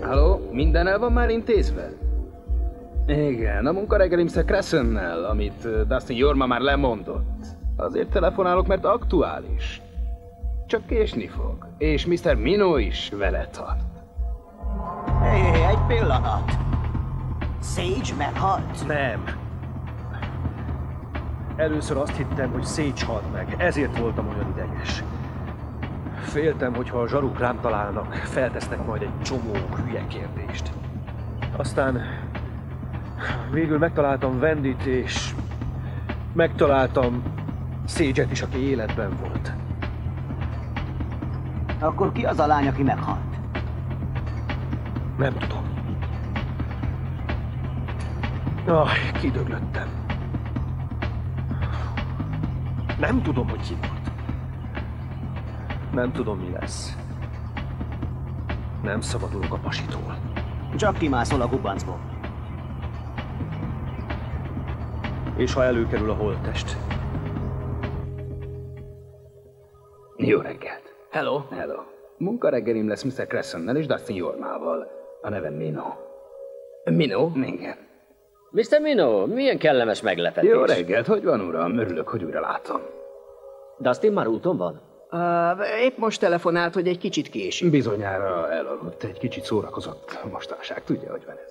Halló, minden el van már intézve? Igen, a munkareggelim Mr. Cressonnel, amit Dustin Jorma már lemondott. Azért telefonálok, mert aktuális. Csak késni fog. És Mr. Mino is vele tart. Hé, egy pillanat. Sage meghalt? Nem. Először azt hittem, hogy Sage halt meg, ezért voltam olyan ideges. Féltem, hogy ha a zsaruk rám találnak, feltesznek majd egy csomó hülye kérdést. Aztán végül megtaláltam Wendyt, és megtaláltam Sage-et is, aki életben volt. Akkor ki az a lány, aki meghalt? Nem tudom. Kidöglöttem. Nem tudom, hogy ki volt. Nem tudom, mi lesz. Nem szabadulok a pasitól. Csak kimászol a gubancból. És ha előkerül a holttest? Jó reggelt. Hello. Hello. Munkareggelim lesz Mr. Cressonnel és Dustin Jormával. A nevem Mino. Mino? Igen. Mr. Mino, milyen kellemes meglepetés. Jó reggelt, hogy van, uram? Örülök, hogy újra látom. Dustin már úton van? Épp most telefonált, hogy egy kicsit késik. Bizonyára elaludt, egy kicsit szórakozott mostanság. Tudja, hogy van ez.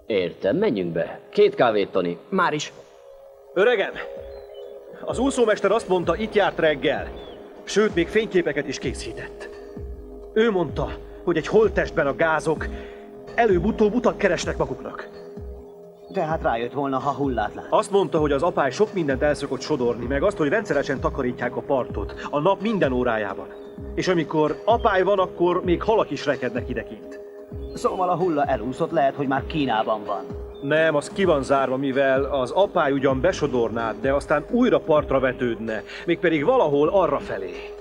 Értem, menjünk be. 2 kávét, Tony. Már is. Öregem! Az úszómester azt mondta, itt járt reggel. Sőt, még fényképeket is készített. Ő mondta, hogy egy holttestben a gázok előbb-utóbb utat keresnek maguknak. De hát rájött volna, ha hullát lát. Azt mondta, hogy az apály sok mindent el szokott sodorni, meg azt, hogy rendszeresen takarítják a partot, a nap minden órájában. És amikor apály van, akkor még halak is rekednek idekint. Szóval a hulla elúszott, lehet, hogy már Kínában van. Nem, az ki van zárva, mivel az apály ugyan besodornád, de aztán újra partra vetődne, mégpedig valahol arrafelé.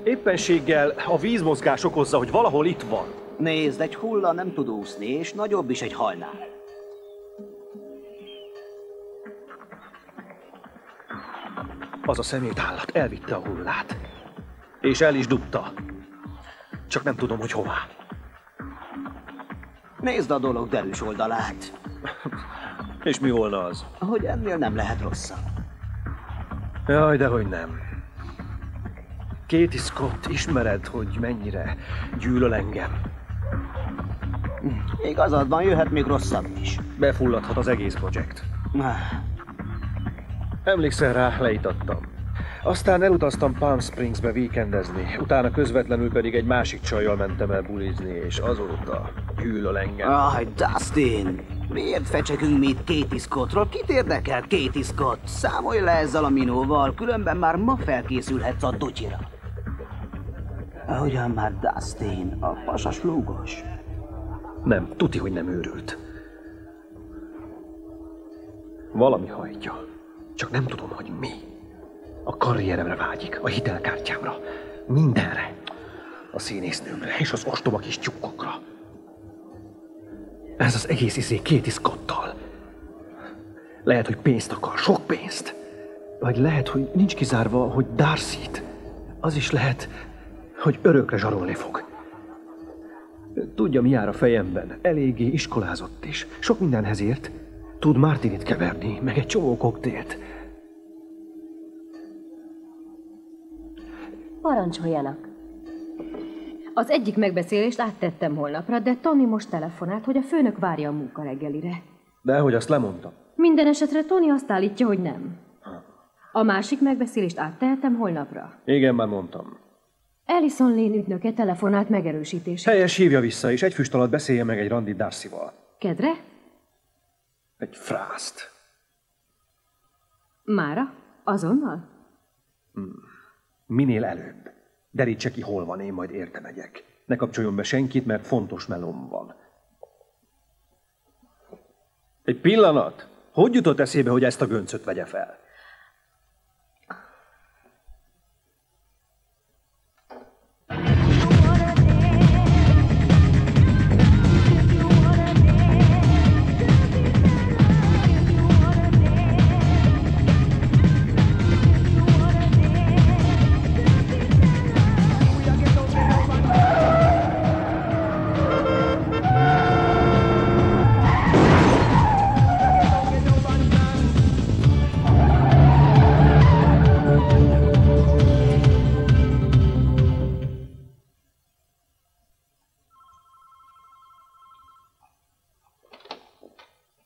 Éppenséggel a vízmozgás okozza, hogy valahol itt van. Nézd, egy hulla nem tud úszni, és nagyobb is egy halnál. Az a szemétállat elvitte a hullát. És el is dugta. Csak nem tudom, hogy hová. Nézd a dolog derűs oldalát. És mi volna az? Hogy ennél nem lehet rosszabb. Jaj, dehogy nem. Katie Scott, ismered, hogy mennyire gyűlöl engem? Igazad van, jöhet még rosszabb is. Befulladhat az egész projekt. Emlékszel rá, leítattam. Aztán elutaztam Palm Springsbe weekendezni, utána közvetlenül pedig egy másik csajjal mentem el bulizni, és azóta gyűlöl engem. Dustin! Miért fecsegünk mi itt Katie Scottról? Kit érdekel Katie Scott? Számolj le ezzel a minóval, különben már ma felkészülhetsz a dutyira. Ugyan már Dustin, a pasas flúgos. Nem, tuti, hogy nem őrült. Valami hajtja, csak nem tudom, hogy mi. A karrieremre vágyik, a hitelkártyámra, mindenre. A színésznőmre és az ostoba kis tyúkokra. Ez az egész Katie Scottal. Lehet, hogy pénzt akar, sok pénzt. Vagy lehet, hogy nincs kizárva, hogy Darcyt. Az is lehet, hogy örökre zsarolni fog. Tudja, mi jár a fejemben. Eléggé iskolázott is. Sok mindenhez ért. Tud martinit keverni, meg egy csomó koktélt. Parancsoljanak. Az egyik megbeszélést áttettem holnapra, de Tony most telefonált, hogy a főnök várja a munkareggelire. Dehogy azt lemondtam. Minden esetre Tony azt állítja, hogy nem. A másik megbeszélést áttehetem holnapra. Igen, már mondtam. Alison Lane ügynöke telefonált megerősítésre. Helyes, hívja vissza, és egy füst alatt beszélje meg egy randit Darcyval. Kedre? Egy frászt. Mára? Azonnal? Minél előbb. Derítse ki, hol van, én majd érte megyek. Ne kapcsoljon be senkit, mert fontos melóm van. Egy pillanat! Hogy jutott eszébe, hogy ezt a göncöt vegye fel?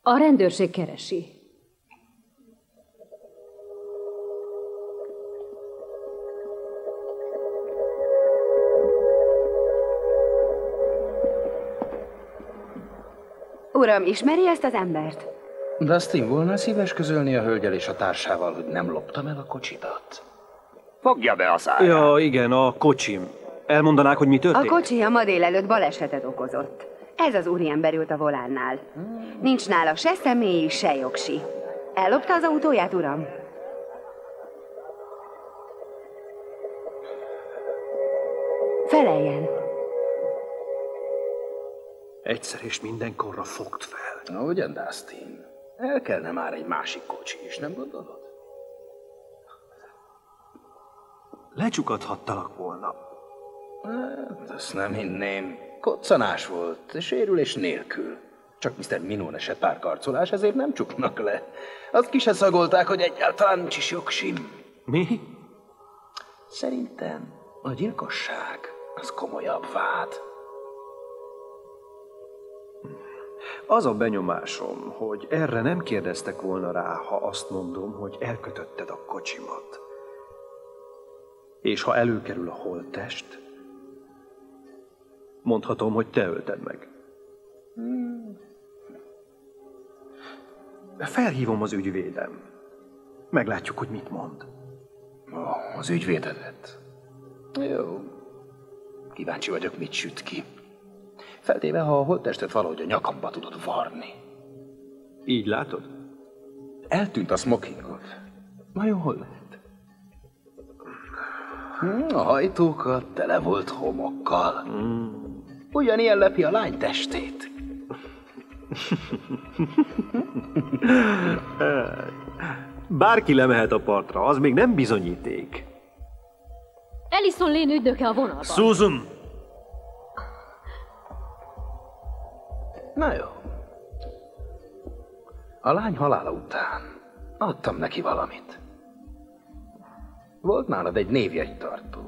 A rendőrség keresi. Uram, ismeri ezt az embert? Dustin, volna szíves közölni a hölgyel és a társával, hogy nem loptam el a kocsidat? Fogja be a száját. Ja, igen, a kocsim. Elmondanák, hogy mi történt? A kocsi a ma délelőtt balesetet okozott. Ez az úriember ült a volánnál. Nincs nála se személyi, se jogsi. Ellopta az autóját, uram? Feleljen. Egyszer és mindenkorra fogd fel. Na, ugyan, Dustin? El kellene már egy másik kocsi is, nem gondolod? Lecsukadhattalak volna. Hát, azt nem hinném. Koccanás volt, sérülés nélkül. Csak Mr. Minon esett pár karcolás, ezért nem csuknak le. Azt ki se szagolták, hogy egyáltalán nincs is jogsim. Mi? Szerintem a gyilkosság az komolyabb vád. Az a benyomásom, hogy erre nem kérdeztek volna rá, ha azt mondom, hogy elkötötted a kocsimat. És ha előkerül a holttest, mondhatom, hogy te ölted meg. Felhívom az ügyvédem. Meglátjuk, hogy mit mond. Az ügyvédedet? Jó. Kíváncsi vagyok, mit süt ki. Feltéve, ha a holttestet valahogy a nyakamba tudod varni. Így látod? Eltűnt a smokingot. Vajon hol lehet? A hajtókat tele volt homokkal. Ugyanilyen lepi a lány testét. Bárki lemehet a partra, az még nem bizonyíték. Ellison Lane ügynöke a vonalban. Susan! Na jó. A lány halála után adtam neki valamit. Volt nálad egy névjegytartó.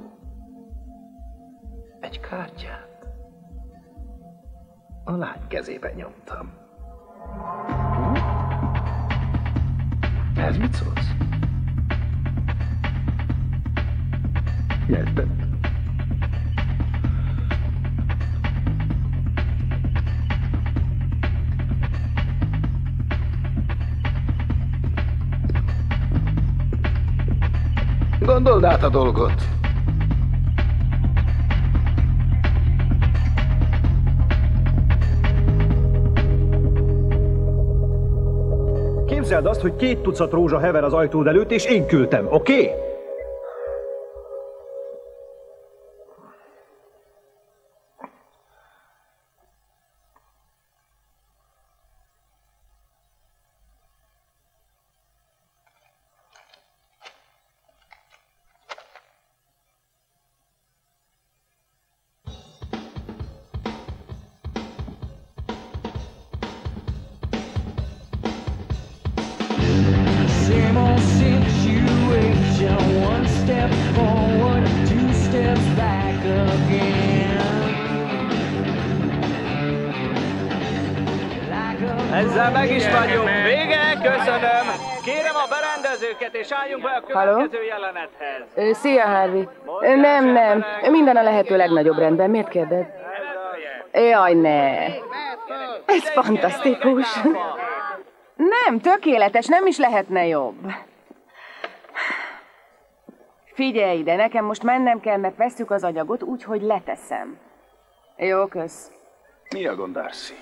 Egy kártyát. A lány kezébe nyomtam. Ez mit szólsz? Nyerted. Gondold át a dolgot. Képzeld azt, hogy 2 tucat rózsa hever az ajtód előtt, és én küldtem, oké? Same old situation, one step forward, 2 steps back again. Ezzel meg is vagyunk. Vége, köszönöm. Kérem a berendezőket, és álljunk be a következő jelenethez. Szia, Harvey. Nem. Minden a lehető legnagyobb rendben. Miért kérded? Jaj, ne. Ez fantasztikus. Nem, tökéletes, nem is lehetne jobb. Figyelj ide, nekem most mennem kell, mert vesszük az anyagot, úgyhogy leteszem. Jó, kösz. Mi a gond, Darcy?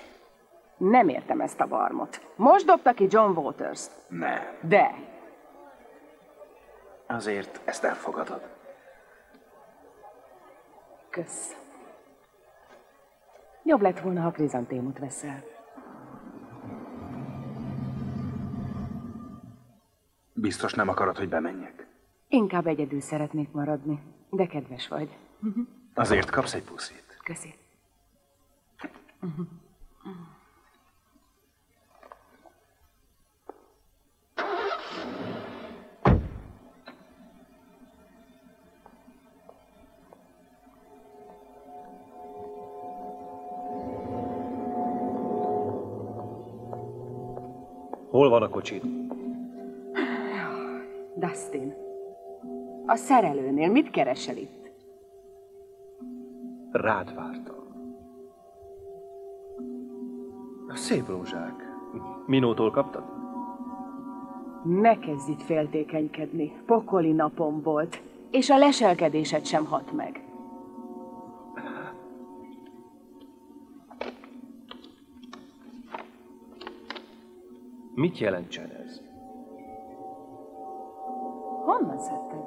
Nem értem ezt a barmot. Most dobta ki John Waters-t. Nem. De. Azért ezt elfogadod. Kösz. Jobb lett volna, ha krizantémot veszel. Biztos nem akarod, hogy bemenjek? Inkább egyedül szeretnék maradni, de kedves vagy. Azért kapsz egy puszit. Köszi. Hol van a kocsid? Dustin, a szerelőnél mit keresel itt? Rád vártam. Szép rózsák. Minótól kaptad? Ne kezdj itt féltékenykedni. Pokoli napom volt, és a leselkedésed sem hat meg. Mit jelentsen ez? Honnan szedted?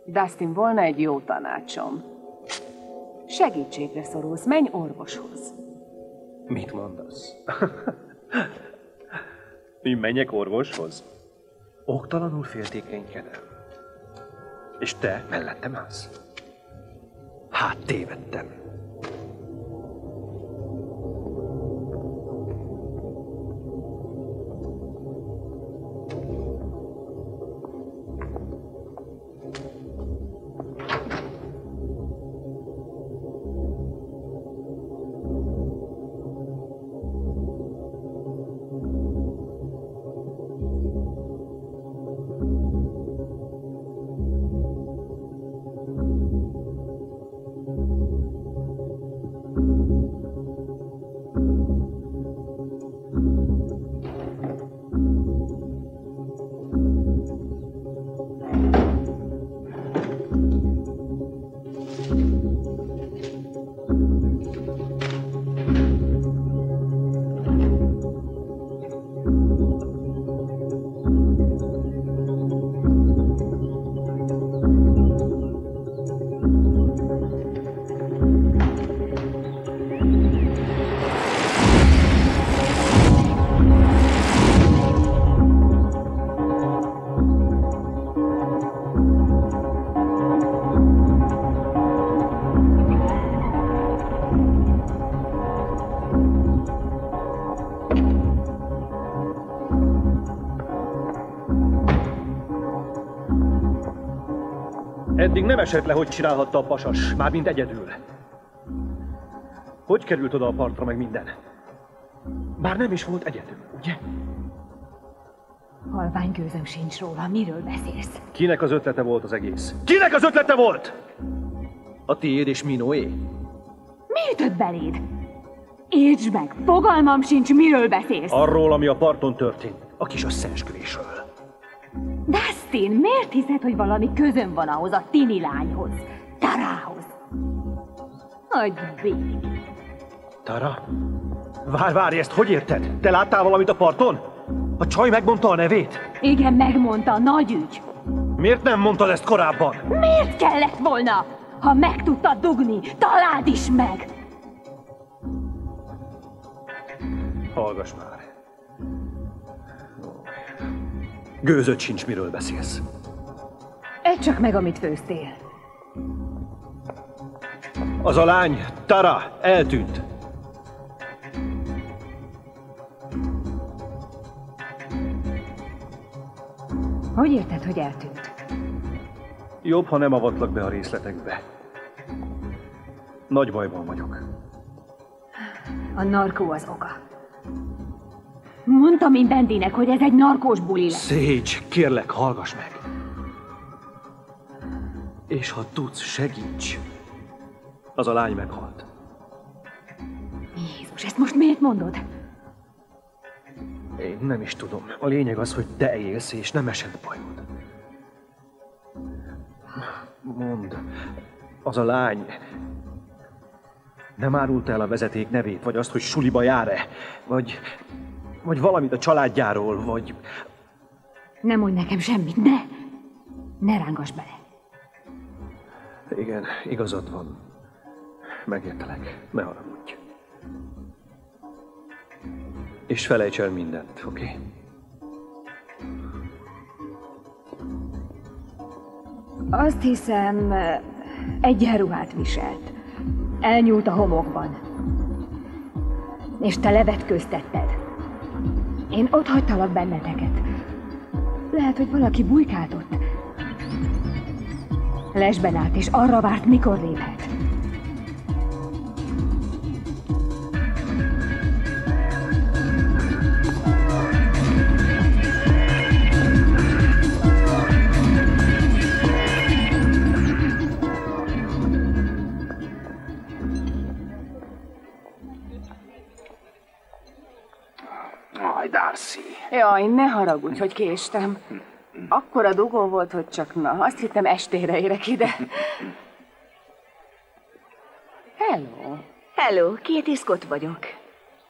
Dustin, volna egy jó tanácsom. Segítségre szorulsz, menj orvoshoz. Mit mondasz? Én menjek orvoshoz? Oktalanul féltékenykedem. És te mellettem állsz? Hát tévedtem. Eddig nem esett le, hogy csinálhatta a pasas, mármint egyedül. Hogy került oda a partra meg minden? Bár nem is volt egyedül, ugye? Halvány gőzöm sincs róla, miről beszélsz? Kinek az ötlete volt az egész? Kinek az ötlete volt? A tiéd és Minoé? Mi ütött beléd? Értsd meg, fogalmam sincs, miről beszélsz. Arról, ami a parton történt, a kis összeesküvésről. Dustin, miért hiszed, hogy valami közöm van ahhoz a tini lányhoz? Tarához? Hagyj békén. Tara? Várj, ezt hogy érted? Te láttál valamit a parton? A csaj megmondta a nevét? Igen, megmondta, nagy ügy. Miért nem mondtad ezt korábban? Miért kellett volna? Ha meg tudtad dugni, találd is meg! Hallgass már. Gőzöd sincs, miről beszélsz. Edd csak meg, amit főztél. Az a lány, Tara, eltűnt. Hogy érted, hogy eltűnt? Jobb, ha nem avatlak be a részletekbe. Nagy bajban vagyok. A narkó az oka. Mondtam én Bendinek, hogy ez egy narkós buli lesz. Sage, kérlek, hallgass meg. És ha tudsz, segíts. Az a lány meghalt. Jézus, ezt most miért mondod? Én nem is tudom. A lényeg az, hogy te élsz, és nem esett bajod. Mondd, az a lány nem árult el a vezeték nevét, vagy azt, hogy suliba jár-e, vagy valamit a családjáról, vagy... Nem mondj nekem semmit, ne rángass bele. Igen, igazad van. Megértelek, ne haragudj. És felejts el mindent, oké? Azt hiszem, egyenruhát viselt. Elnyúlt a homokban. És te levetköztetted. Én ott hagytalak benneteket. Lehet, hogy valaki bujkált ott. Lesben állt, és arra várt, mikor léphet. Darcy. Jaj, ne haragudj, hogy késtem. Akkora dugó volt, hogy csak na, azt hittem estére érek ide. Hello. Hello, Katie Scott vagyok.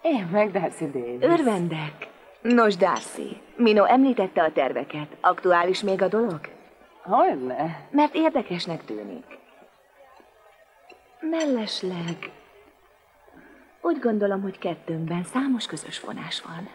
Én meg Darcy Davis. Örvendek. Nos, Darcy, Mino említette a terveket. Aktuális még a dolog? Hogyne? Mert érdekesnek tűnik. Mellesleg úgy gondolom, hogy kettőnkben számos közös vonás van.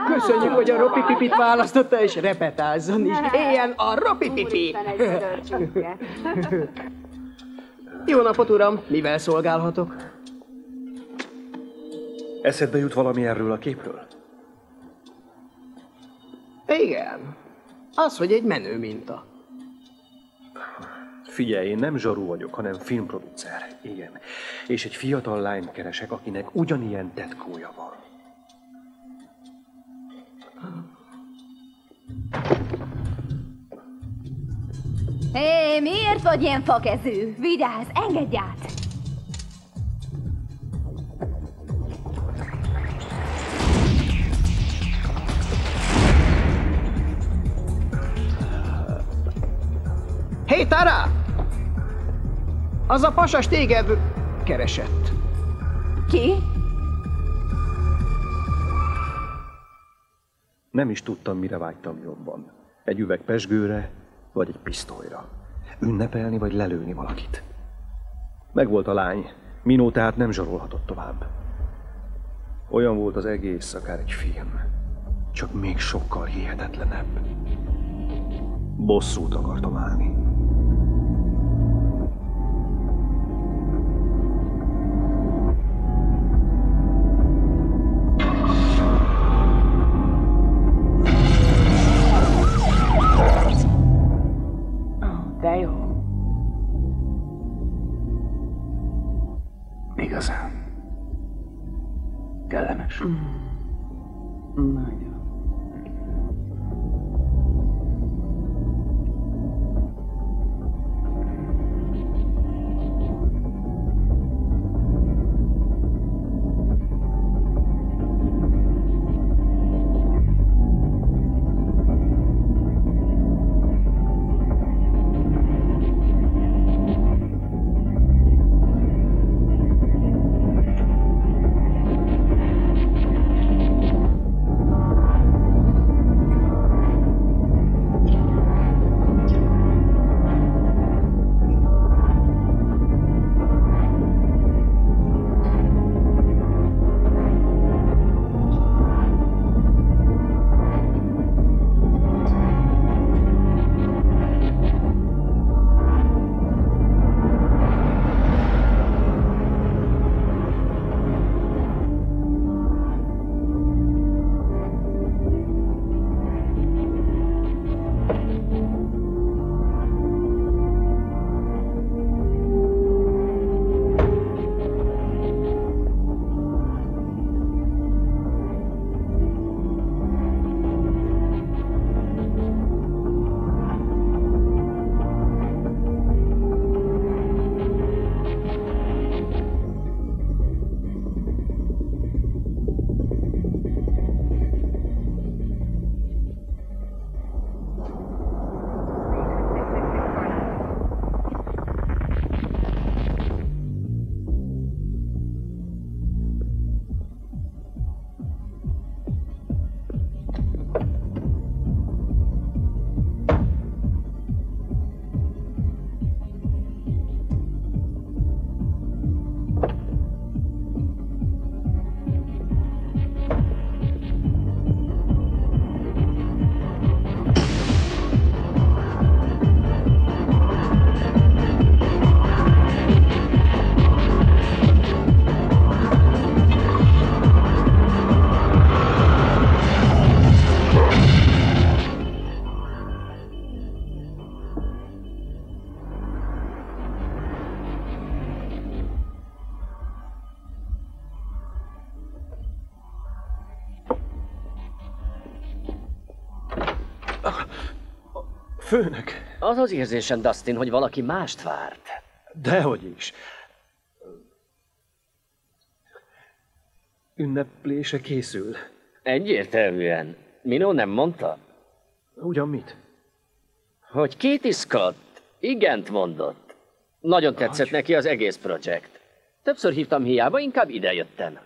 Köszönjük, hogy a Ropi-pipit választotta, és repetázzon is. Éljen a Ropi-pipi! Jó napot, uram! Mivel szolgálhatok? Eszedbe jut valami erről a képről? Igen. Az, hogy egy menő minta. Figyelj, én nem zsaru vagyok, hanem filmproducer. Igen. És egy fiatal lányt keresek, akinek ugyanilyen tetkója van. Hé, miért vagy ilyen fakezű? Vigyázz, engedj át! Hé, Tara! Az a pasas téged keresett. Ki? Nem is tudtam, mire vágytam jobban. Egy üveg pezsgőre, vagy egy pisztolyra. Ünnepelni, vagy lelőni valakit. Megvolt a lány. Minó tehát nem zsarolhatott tovább. Olyan volt az egész, akár egy film. Csak még sokkal hihetetlenebb. Bosszút akartam állni. De jó. Igazán. Kellemes. Nagyon. Főnök! Az az érzésem, Dustin, hogy valaki mást várt. Dehogy is. Ünneplése készül. Egyértelműen. Minó nem mondta? Ugyan mit? Hogy Katie Scott igent mondott. Nagyon tetszett neki az egész projekt. Többször hívtam hiába, inkább idejöttem.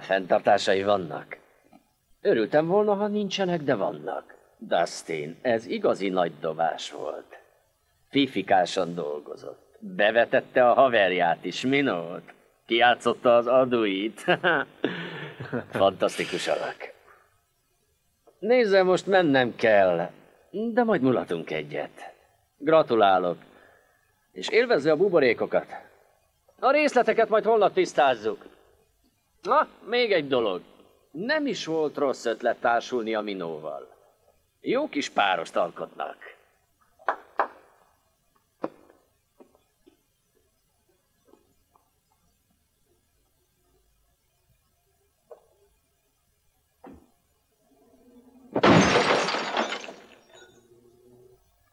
Fenntartásai vannak. Örültem volna, ha nincsenek, de vannak. Dustin, ez igazi nagy dobás volt. Fifikásan dolgozott. Bevetette a haverját is, Minót. Kijátszotta az adóit. Fantasztikus alak. Nézze, most mennem kell, de majd mulatunk egyet. Gratulálok. És élvezze a buborékokat. A részleteket majd holnap tisztázzuk. Na, még egy dolog. Nem is volt rossz ötlet társulni a Minóval. Jó kis párost alkotnak.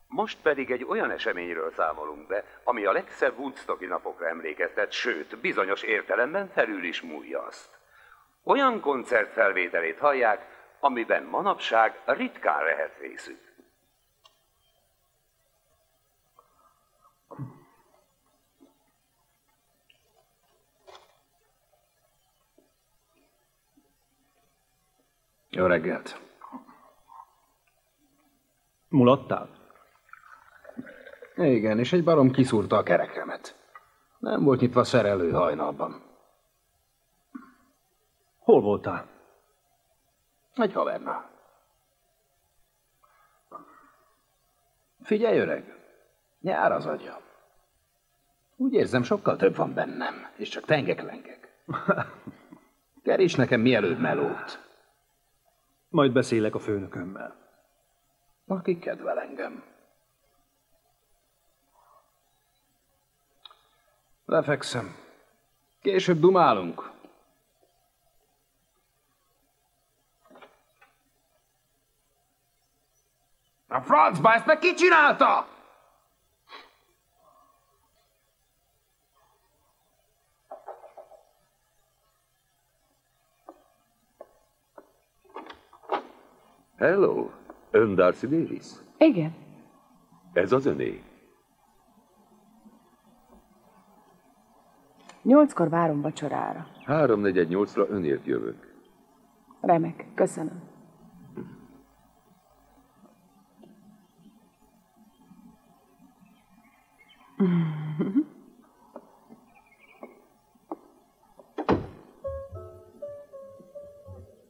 Most pedig egy olyan eseményről számolunk be, ami a legszebb Woodstocki napokra emlékeztet, sőt, bizonyos értelemben felül is múlja azt. Olyan koncertfelvételét hallják, amiben manapság ritkán lehet részük. Jó reggelt! Mulattál? Igen, és egy barom kiszúrta a kerekremet. Nem volt nyitva szerelő hajnalban. Hol voltál? Egy havernál. Figyelj, öreg, nyár az agyam. Úgy érzem, sokkal több van bennem, és csak tengek-lengek. Keríts nekem mielőbb melót. Majd beszélek a főnökömmel. Aki kedvel engem. Lefekszem. Később dumálunk. A francba ezt meg ki csinálta? Hello, ön Darcy Davis? Igen. Ez az öné? 8-kor várom vacsorára. 3:48-ra önért jövök. Remek, köszönöm.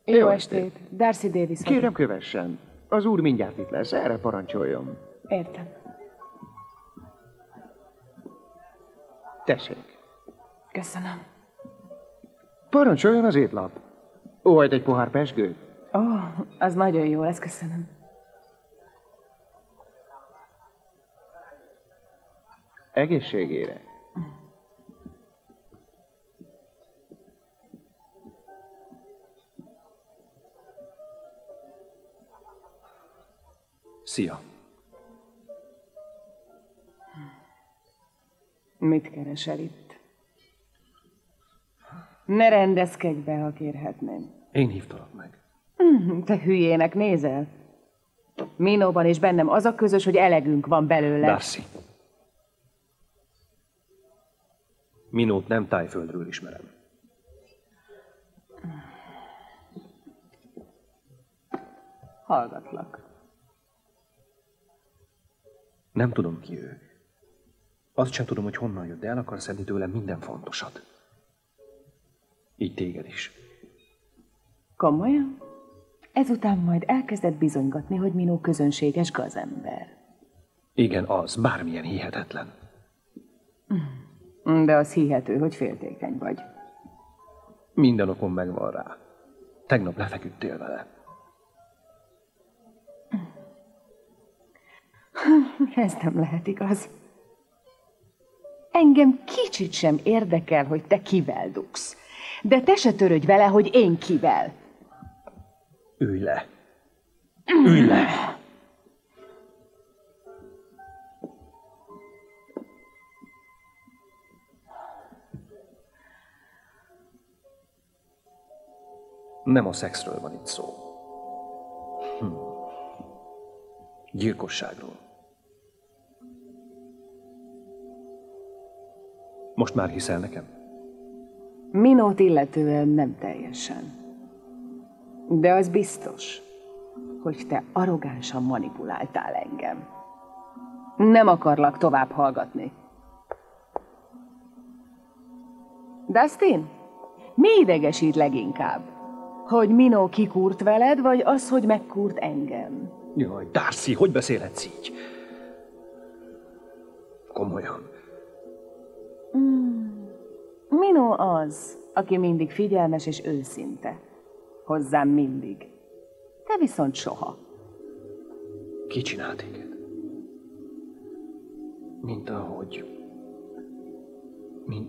Jó estét, Darcy Davis vagyok. Kérem, kövessen. Az úr mindjárt itt lesz, erre parancsoljon. Értem. Tessék. Köszönöm. Parancsoljon az étlap. Óhajt egy pohár pezsgőt? Ó, az nagyon jó lesz, köszönöm. Egészségére. Szia. Mit keresel itt? Ne rendezkedj be, ha kérhetném. Én hívtalak meg. Te hülyének nézel? Minóban és bennem az a közös, hogy elegünk van belőle. Darcy. Minót nem Tájföldről ismerem. Hallgatlak. Nem tudom, ki ő. Azt sem tudom, hogy honnan jött, de el akar szedni tőlem minden fontosat. Így téged is. Komolyan? Ezután majd elkezdett bizonygatni, hogy Minó közönséges gazember. Igen, az. Bármilyen hihetetlen. De az hihető, hogy féltékeny vagy. Minden okom megvan rá. Tegnap lefeküdtél vele. Ez nem lehet igaz. Engem kicsit sem érdekel, hogy te kivel dugsz. De te se törődj vele, hogy én kivel. Ülj le. Ülj le. Nem a szexről van itt szó. Gyilkosságról. Most már hiszel nekem? Minót illetően nem teljesen. De az biztos, hogy te arrogánsan manipuláltál engem. Nem akarlak tovább hallgatni. Dustin, mi idegesít leginkább? Hogy Minó kikúrt veled, vagy az, hogy megkúrt engem? Jaj, Darcy, hogy beszélhetsz így? Komolyan. Minó az, aki mindig figyelmes és őszinte. Hozzám mindig. Te viszont soha. Ki csinált téged? Mint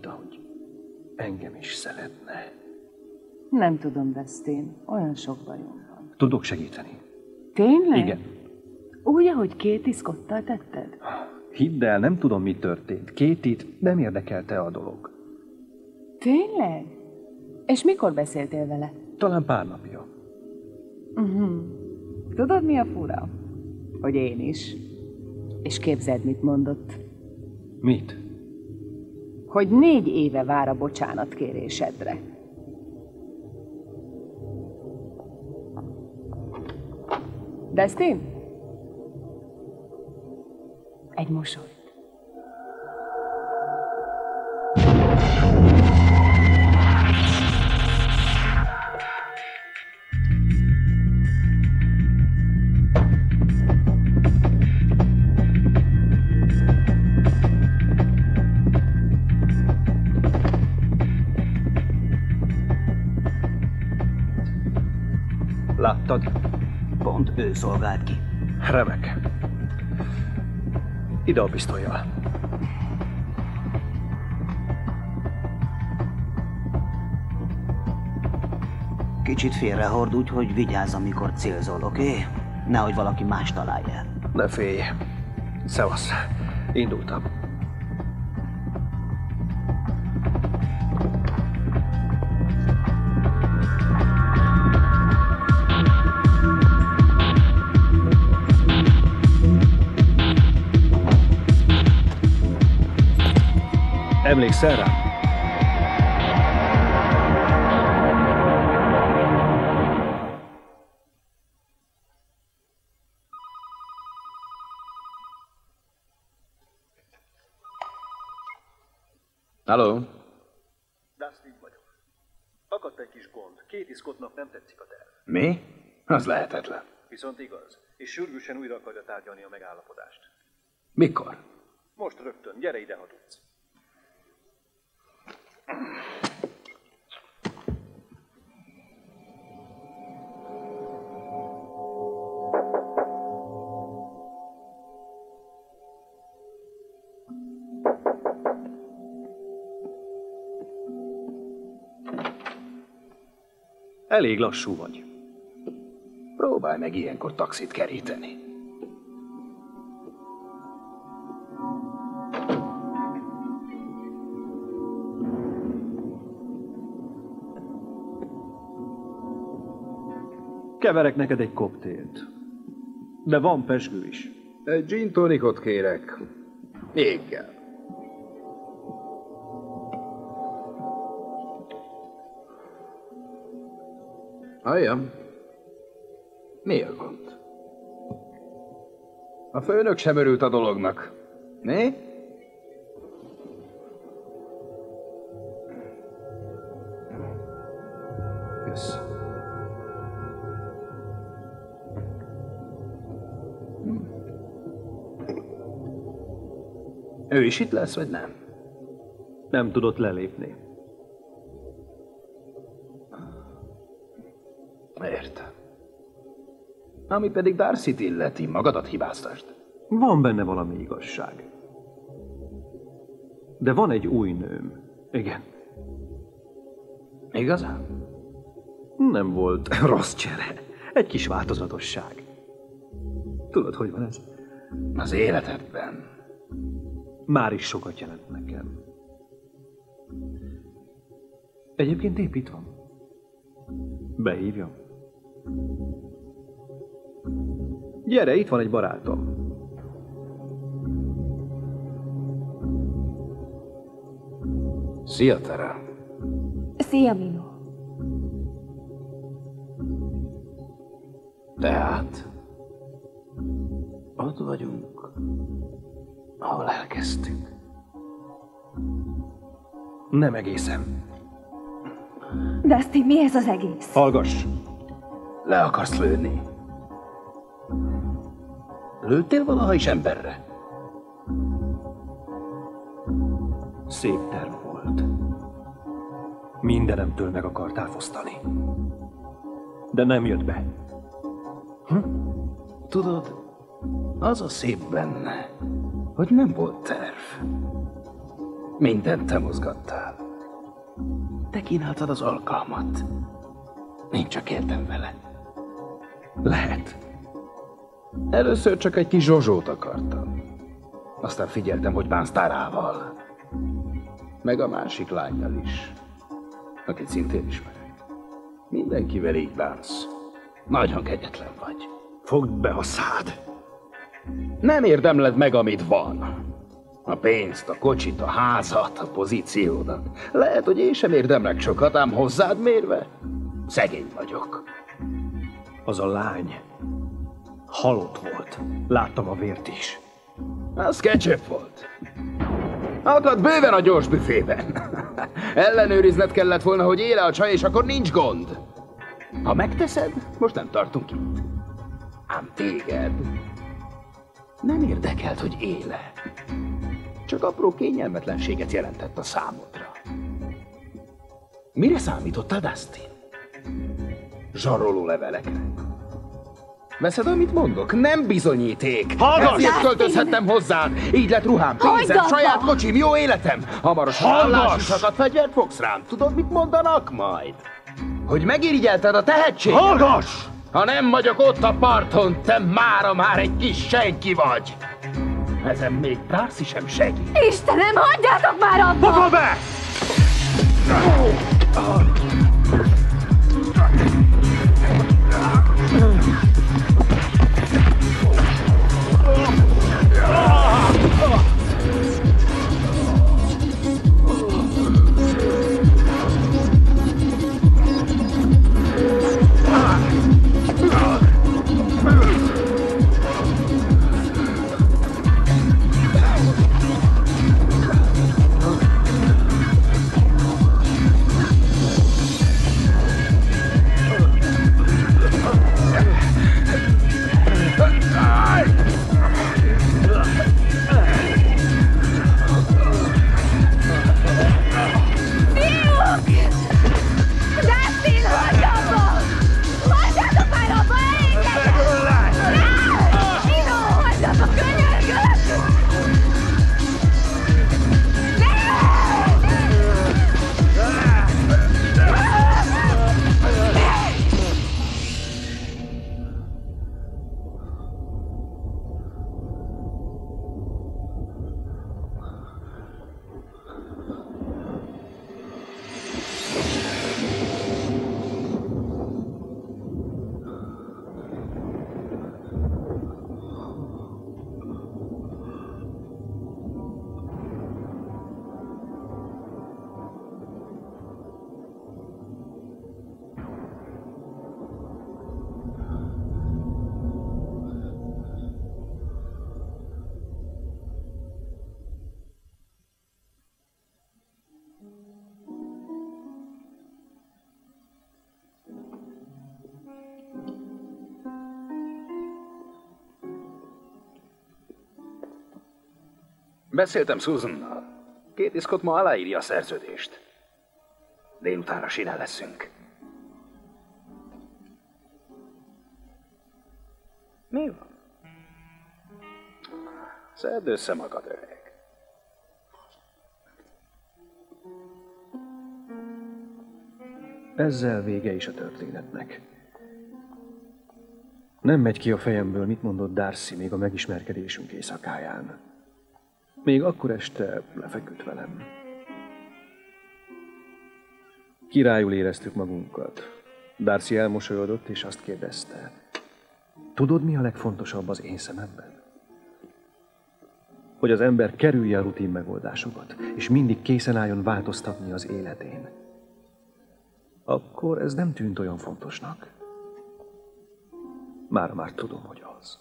ahogy engem is szeretne. Nem tudom, Dustin. Olyan sok bajom van. Tudok segíteni. Tényleg? Igen. Úgy, ahogy Katie Scottal tetted? Hidd el, nem tudom, mi történt. Katie-t nem érdekelte a dolog. Tényleg? És mikor beszéltél vele? Talán pár napja. Tudod, mi a fura? Hogy én is. És képzeld, mit mondott? Mit? Hogy 4 éve vár a bocsánatkérésedre. Dustin? Egy mosolyt. láttad? Pont ő szolgált ki. Remek. Ide a pisztollyal. Kicsit félrehord, úgyhogy vigyázz, amikor célzol, oké? Nehogy valaki más találja el. Ne félj. Szevasz. Indultam. Emlékszel rá? Halló? Dustin vagyok. Akadt egy kis gond. Katie Scottnak nem tetszik a terv. Mi? Az lehetetlen. Viszont igaz. És sürgősen újra akarja tárgyalni a megállapodást. Mikor? Most rögtön. Gyere ide, ha tudsz. Elég lassú vagy. Próbálj meg ilyenkor taxit keríteni. Keverek neked egy koktélt. De van pezsgő is. Egy gin tonicot kérek. Éggel. Halljam. Mi a gond? A főnök sem örült a dolognak. Mi? Kösz. Ő is itt lesz, vagy nem? Nem tudott lelépni. Értem. Ami pedig Darcyt illeti, magadat hibáztasd. Van benne valami igazság. De van egy új nőm. Igen. Igazán? Nem volt rossz csere. Egy kis változatosság. Tudod, hogy van ez? Az életedben. Már is sokat jelent nekem. Egyébként épp itt van. Behívjam. Gyere, itt van egy barátom. Szia, Tara. Szia, Mino. Tehát ott vagyunk, ahol elkezdtük. Nem egészen. Dustin, mi ez az egész? Hallgass! Le akarsz lőni? Lőttél valaha is emberre? Szép terv volt. Mindenemtől meg akartál fosztani. De nem jött be. Tudod, az a szép benne, hogy nem volt terv. Mindent te mozgattál. Te kínáltad az alkalmat. Én csak éltem vele. Lehet. Először csak egy kis zsozsót akartam. Aztán figyeltem, hogy bánsz Tarával. Meg a másik lánnyal is, akit szintén ismerek. Mindenkivel így bánsz. Nagyon kegyetlen vagy. Fogd be a szád! Nem érdemled meg, amit van. A pénzt, a kocsit, a házat, a pozíciódat. Lehet, hogy én sem érdemlek sokat, ám hozzád mérve szegény vagyok. Az a lány halott volt. Láttam a vért is. Az ketchup volt. Akad bőven a gyors büfében. Ellenőrizned kellett volna, hogy éle a csaj, és akkor nincs gond. Ha megteszed, most nem tartunk itt. Ám téged nem érdekelt, hogy éle. Csak apró kényelmetlenséget jelentett a számodra. Mire számítottál, Dustin? Zsaroló levelekre. Veszed, amit mondok? Nem bizonyíték. Hallgass! Ezért költözhettem hozzád. Így lett ruhám, pénzem, saját kocsim, jó életem. Hamarosan állás is akad, fegyvert fogsz rám. Tudod, mit mondanak majd? Hogy megirigyelted a tehetséget? Hallgass! Ha nem vagyok ott a parton, te mára már egy kis senki vagy. Ezen még Darcy sem segít. Istenem, hagyjátok már abba! Fogol be! Beszéltem Susannal. Katie Scott ma aláírja a szerződést. Délutánra sínen leszünk. Mi van? Szedd össze magad, öreg. Ezzel vége is a történetnek. Nem megy ki a fejemből, mit mondott Darcy még a megismerkedésünk éjszakáján. Még akkor este lefeküdt velem. Királyul éreztük magunkat. Darcy elmosolyodott, és azt kérdezte. Tudod, mi a legfontosabb az én szememben? Hogy az ember kerülje a rutin megoldásokat, és mindig készen álljon változtatni az életén. Akkor ez nem tűnt olyan fontosnak. Már tudom, hogy az.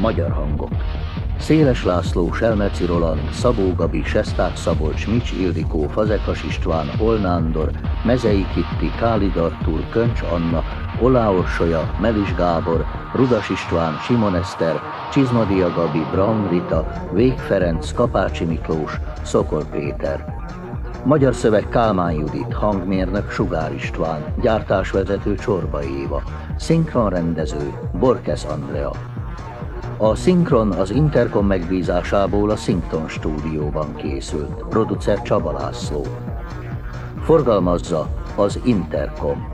Magyar hangok. Széles László, Selmeci Roland, Szabó Gabi, Sesták Szabolcs, Mics Ildikó, Fazekas István, Olnándor, Mezei Kitti, Kálid Artúr, Köncs Anna, Olá Orsolya, Melis Gábor, Rudas István, Simon Eszter, Csizmadia Gabi, Braun Rita, Vég Ferenc, Kapácsi Miklós, Szokol Péter. Magyar szöveg Kálmán Judit, hangmérnök Sugár István, gyártásvezető Csorba Éva, szinkronrendező Borkesz Andrea. A szinkron az Intercom megbízásából a Szinkton stúdióban készült, producer Csaba László. Forgalmazza az Intercom.